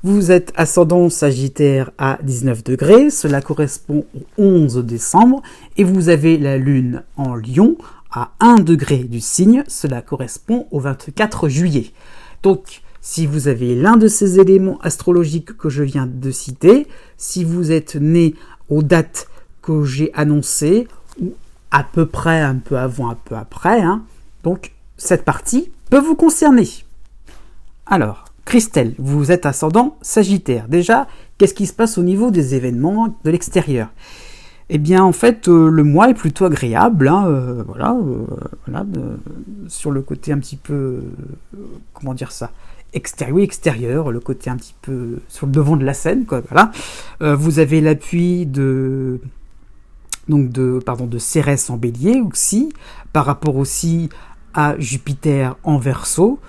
Vous êtes ascendant Sagittaire à 19 degrés, cela correspond au 11 décembre, et vous avez la Lune en Lion à 1 degré du signe, cela correspond au 24 juillet. Donc, si vous avez l'un de ces éléments astrologiques que je viens de citer, si vous êtes né aux dates que j'ai annoncées, ou à peu près, un peu avant, un peu après, donc cette partie peut vous concerner. Alors, Christelle, vous êtes ascendant Sagittaire. Déjà, qu'est-ce qui se passe au niveau des événements de l'extérieur ? Eh bien, en fait, le mois est plutôt agréable, sur le côté un petit peu, comment dire ça, extérieur, le côté un petit peu sur le devant de la scène, quoi, voilà. Vous avez l'appui de Cérès en Bélier aussi, par rapport aussi à Jupiter en Verseau.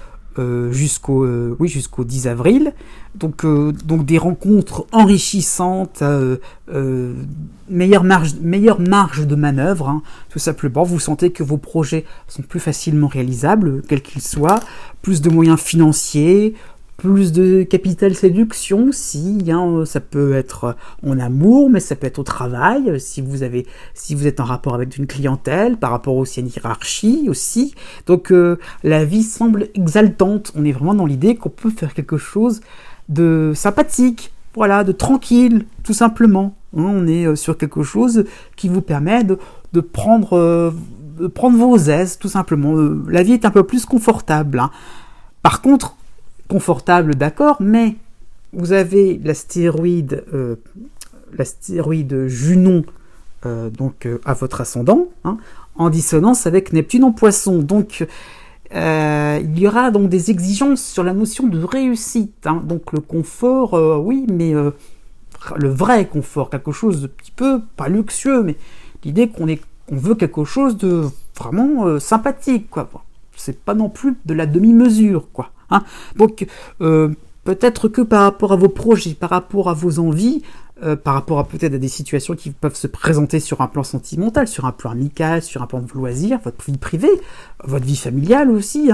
Jusqu'au 10 avril. Donc des rencontres enrichissantes, meilleure marge de manœuvre, tout simplement. Vous sentez que vos projets sont plus facilement réalisables, quels qu'ils soient, plus de moyens financiers, plus de capital séduction aussi, ça peut être en amour, mais ça peut être au travail, si vous êtes en rapport avec une clientèle, par rapport aussi à une hiérarchie aussi. Donc la vie semble exaltante, on est vraiment dans l'idée qu'on peut faire quelque chose de sympathique, voilà, de tranquille, tout simplement. On est sur quelque chose qui vous permet de prendre vos aises, tout simplement. La vie est un peu plus confortable. Par contre, confortable, d'accord, mais vous avez l'astéroïde Junon à votre ascendant, en dissonance avec Neptune en Poisson. Donc il y aura donc des exigences sur la notion de réussite. Donc le confort, oui, mais le vrai confort, quelque chose de petit peu, pas luxueux, mais l'idée qu'on veut quelque chose de vraiment sympathique, quoi. C'est pas non plus de la demi-mesure, quoi. Donc, peut-être que par rapport à vos projets, par rapport à vos envies, par rapport à peut-être à des situations qui peuvent se présenter sur un plan sentimental, sur un plan amical, sur un plan de loisir, votre vie privée, votre vie familiale aussi,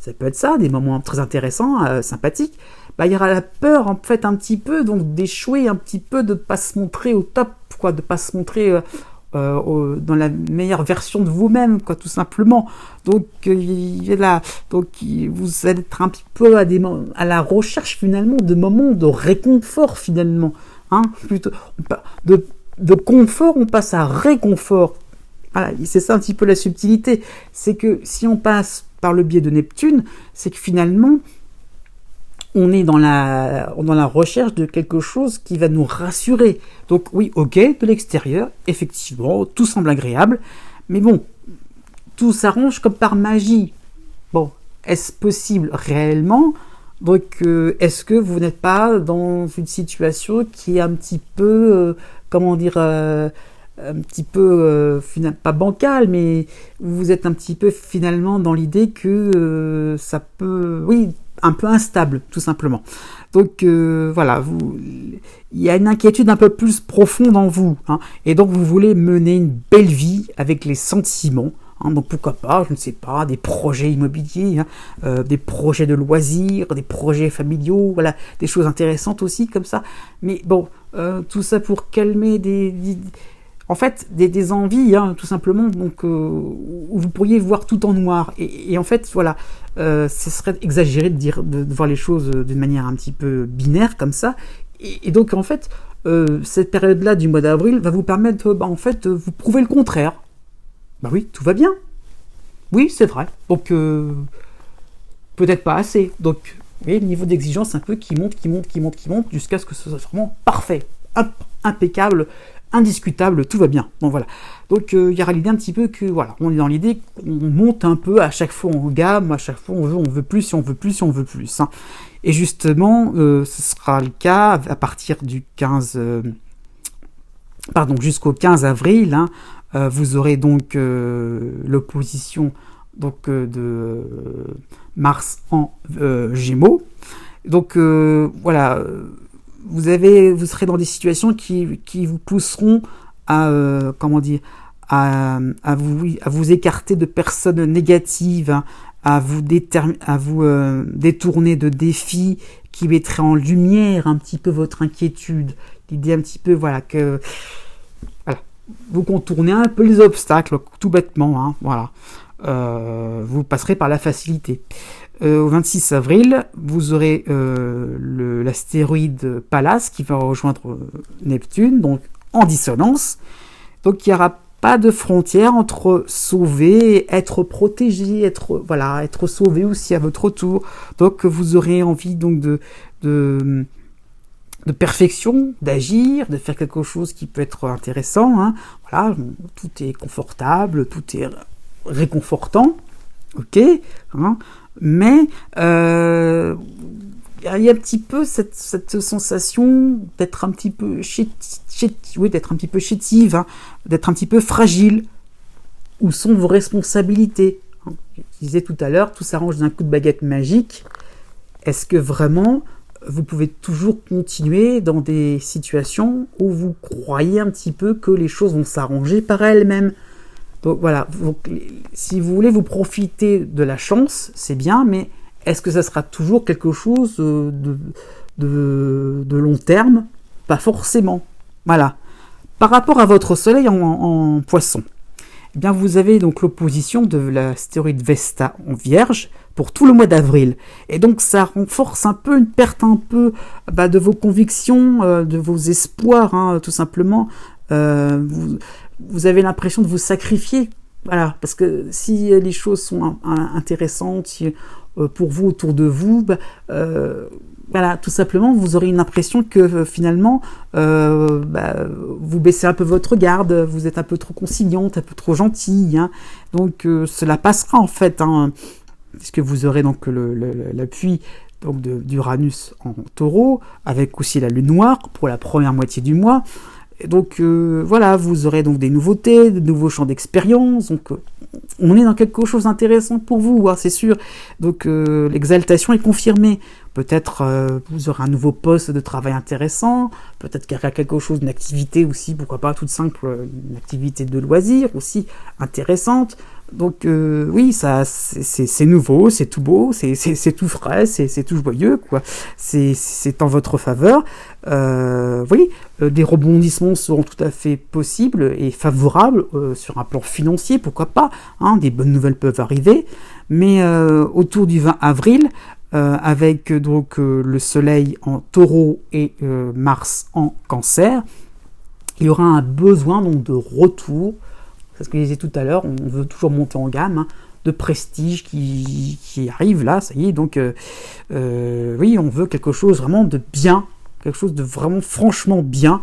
ça peut être ça, des moments très intéressants, sympathiques, il y aura la peur en fait un petit peu, donc d'échouer un petit peu, de ne pas se montrer au top, quoi, de ne pas se montrer dans la meilleure version de vous-même, quoi, tout simplement. Donc vous allez être un petit peu à la recherche finalement de moments de réconfort finalement, plutôt de confort on passe à réconfort. Voilà, c'est ça un petit peu la subtilité, c'est que si on passe par le biais de Neptune, c'est que finalement on est dans la recherche de quelque chose qui va nous rassurer. Donc oui, ok, de l'extérieur, effectivement, tout semble agréable, mais bon, tout s'arrange comme par magie. Bon, est-ce possible réellement ? Donc, est-ce que vous n'êtes pas dans une situation qui est un petit peu, un petit peu, pas bancale, mais vous êtes un petit peu finalement dans l'idée que ça peut, oui, un peu instable, tout simplement. Donc voilà, il y a une inquiétude un peu plus profonde en vous, et donc vous voulez mener une belle vie avec les sentiments, hein. Donc pourquoi pas, je ne sais pas, des projets immobiliers, hein, des projets de loisirs, des projets familiaux, voilà, des choses intéressantes aussi comme ça. Mais bon, tout ça pour calmer en fait, des envies, hein, tout simplement, donc où vous pourriez voir tout en noir. Et en fait, voilà, ce serait exagéré de voir les choses d'une manière un petit peu binaire comme ça. Et donc, en fait, cette période-là du mois d'avril va vous permettre, en fait, vous prouver le contraire. Bah oui, tout va bien. Oui, c'est vrai. Donc, peut-être pas assez. Donc, vous voyez, le niveau d'exigence un peu qui monte, jusqu'à ce que ce soit vraiment parfait, impeccable, indiscutable, tout va bien. Donc voilà. Donc il y aura l'idée un petit peu que voilà, on est dans l'idée qu'on monte un peu à chaque fois en gamme, à chaque fois on veut plus, si on veut plus, si on veut plus. Hein. Et justement, ce sera le cas à partir du 15, jusqu'au 15 avril. Hein, vous aurez donc l'opposition donc de Mars en Gémeaux. Donc voilà. Vous serez dans des situations qui vous pousseront à à vous écarter de personnes négatives, hein, à vous détourner de défis qui mettraient en lumière un petit peu votre inquiétude. L'idée un petit peu voilà que voilà, vous contournez un peu les obstacles tout bêtement, hein, voilà. Vous passerez par la facilité. Au 26 avril, vous aurez l'astéroïde Pallas qui va rejoindre Neptune, donc en dissonance. Donc il n'y aura pas de frontière entre sauver, être protégé, être sauvé aussi à votre tour. Donc vous aurez envie donc de perfection, d'agir, de faire quelque chose qui peut être intéressant. Hein. Voilà, tout est confortable, tout est réconfortant. Ok, hein. Mais il y a un petit peu cette sensation d'être un petit peu d'être un petit peu chétive, hein, d'être un petit peu fragile. Où sont vos responsabilités? Je disais tout à l'heure, tout s'arrange d'un coup de baguette magique. Est-ce que vraiment vous pouvez toujours continuer dans des situations où vous croyez un petit peu que les choses vont s'arranger par elles-mêmes? Donc voilà, si vous voulez vous profiter de la chance, c'est bien, mais est-ce que ça sera toujours quelque chose de long terme? Pas forcément. Voilà. Par rapport à votre soleil en poisson, eh bien vous avez donc l'opposition de l'astéroïde Vesta en Vierge pour tout le mois d'avril. Et donc ça renforce un peu une perte un peu de vos convictions, de vos espoirs, hein, tout simplement. Vous avez l'impression de vous sacrifier, voilà, parce que si les choses sont intéressantes pour vous, autour de vous, voilà, tout simplement, vous aurez une impression que finalement, vous baissez un peu votre garde, vous êtes un peu trop conciliante, un peu trop gentille, hein, donc cela passera en fait, hein, puisque vous aurez donc l'appui donc d'Uranus en Taureau, avec aussi la Lune noire pour la première moitié du mois. Et donc voilà, vous aurez donc des nouveautés, de nouveaux champs d'expérience, donc on est dans quelque chose d'intéressant pour vous, hein, c'est sûr. Donc l'exaltation est confirmée. Peut-être vous aurez un nouveau poste de travail intéressant, peut-être qu'il y aura quelque chose, une activité aussi, pourquoi pas toute simple, une activité de loisir aussi intéressante. Donc oui, ça c'est nouveau, c'est tout beau, c'est tout frais, c'est tout joyeux, quoi. C'est en votre faveur. Oui, des rebondissements seront tout à fait possibles et favorables sur un plan financier, pourquoi pas. Hein, des bonnes nouvelles peuvent arriver, mais autour du 20 avril, avec donc le Soleil en Taureau et Mars en Cancer, il y aura un besoin donc de retour. C'est ce que je disais tout à l'heure, on veut toujours monter en gamme, hein, de prestige qui arrive là, ça y est, donc oui, on veut quelque chose vraiment de bien, quelque chose de vraiment franchement bien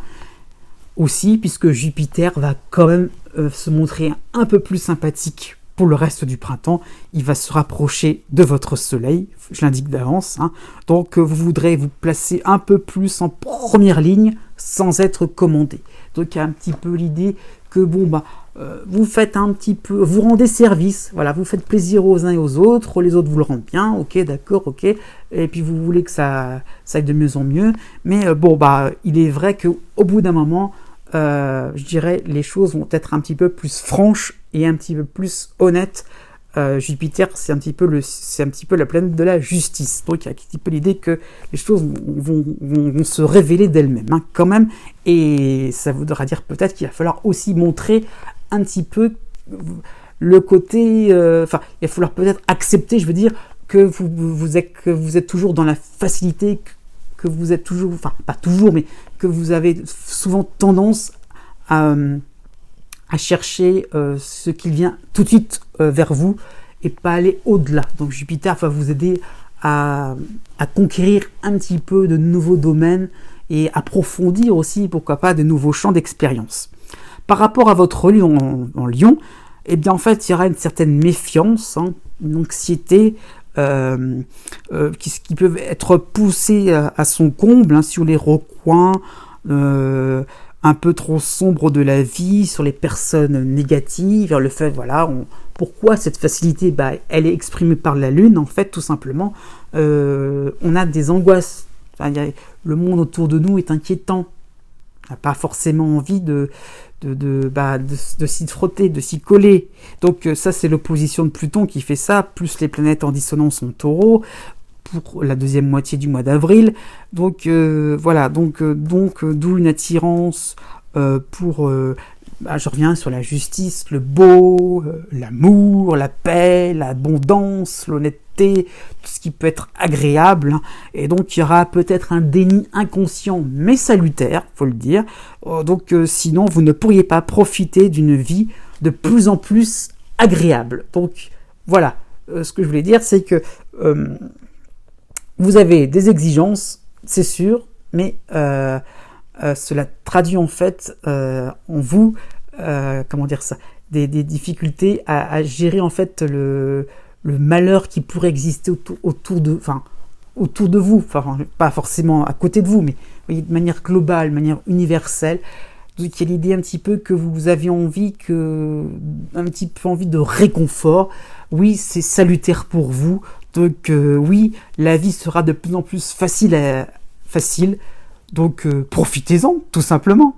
aussi, puisque Jupiter va quand même se montrer un peu plus sympathique pour le reste du printemps, il va se rapprocher de votre soleil, je l'indique d'avance, hein, donc vous voudrez vous placer un peu plus en première ligne sans être commandé. Donc il y a un petit peu l'idée que vous faites un petit peu, vous rendez service, voilà, vous faites plaisir aux uns et aux autres, les autres vous le rendent bien, ok, d'accord, ok, et puis vous voulez que ça aille de mieux en mieux, mais il est vrai qu'au bout d'un moment, je dirais, les choses vont être un petit peu plus franches et un petit peu plus honnête. Jupiter, c'est un petit peu la planète de la justice. Donc il y a un petit peu l'idée que les choses vont se révéler d'elles-mêmes, hein, quand même. Et ça voudra dire peut-être qu'il va falloir aussi montrer un petit peu le côté... il va falloir peut-être accepter, je veux dire, que vous êtes toujours dans la facilité, que vous êtes toujours... Enfin, pas toujours, mais que vous avez souvent tendance à chercher ce qui vient tout de suite vers vous et pas aller au-delà. Donc Jupiter va vous aider à conquérir un petit peu de nouveaux domaines et approfondir aussi, pourquoi pas, de nouveaux champs d'expérience. Par rapport à votre lion en Lion, eh bien en fait il y aura une certaine méfiance, hein, une anxiété qui peuvent être poussées à son comble, hein, sur les recoins un peu trop sombres de la vie, sur les personnes négatives, le fait, voilà, pourquoi cette facilité, elle est exprimée par la Lune, en fait, tout simplement, on a des angoisses, le monde autour de nous est inquiétant, on n'a pas forcément envie de s'y frotter, de s'y coller. Donc ça, c'est l'opposition de Pluton qui fait ça, plus les planètes en dissonance en Taureau, pour la deuxième moitié du mois d'avril. Donc voilà, donc d'où une attirance pour... je reviens sur la justice, le beau, l'amour, la paix, l'abondance, l'honnêteté, tout ce qui peut être agréable. Et donc il y aura peut-être un déni inconscient, mais salutaire, faut le dire. Donc sinon, vous ne pourriez pas profiter d'une vie de plus en plus agréable. Donc voilà, ce que je voulais dire, c'est que vous avez des exigences, c'est sûr, mais cela traduit en fait en vous, des difficultés à gérer en fait le malheur qui pourrait exister autour de vous, enfin pas forcément à côté de vous, mais vous voyez, de manière globale, de manière universelle. Donc il y a l'idée un petit peu que vous avez un petit peu envie de réconfort. Oui, c'est salutaire pour vous. Donc oui, la vie sera de plus en plus facile. Donc profitez-en, tout simplement.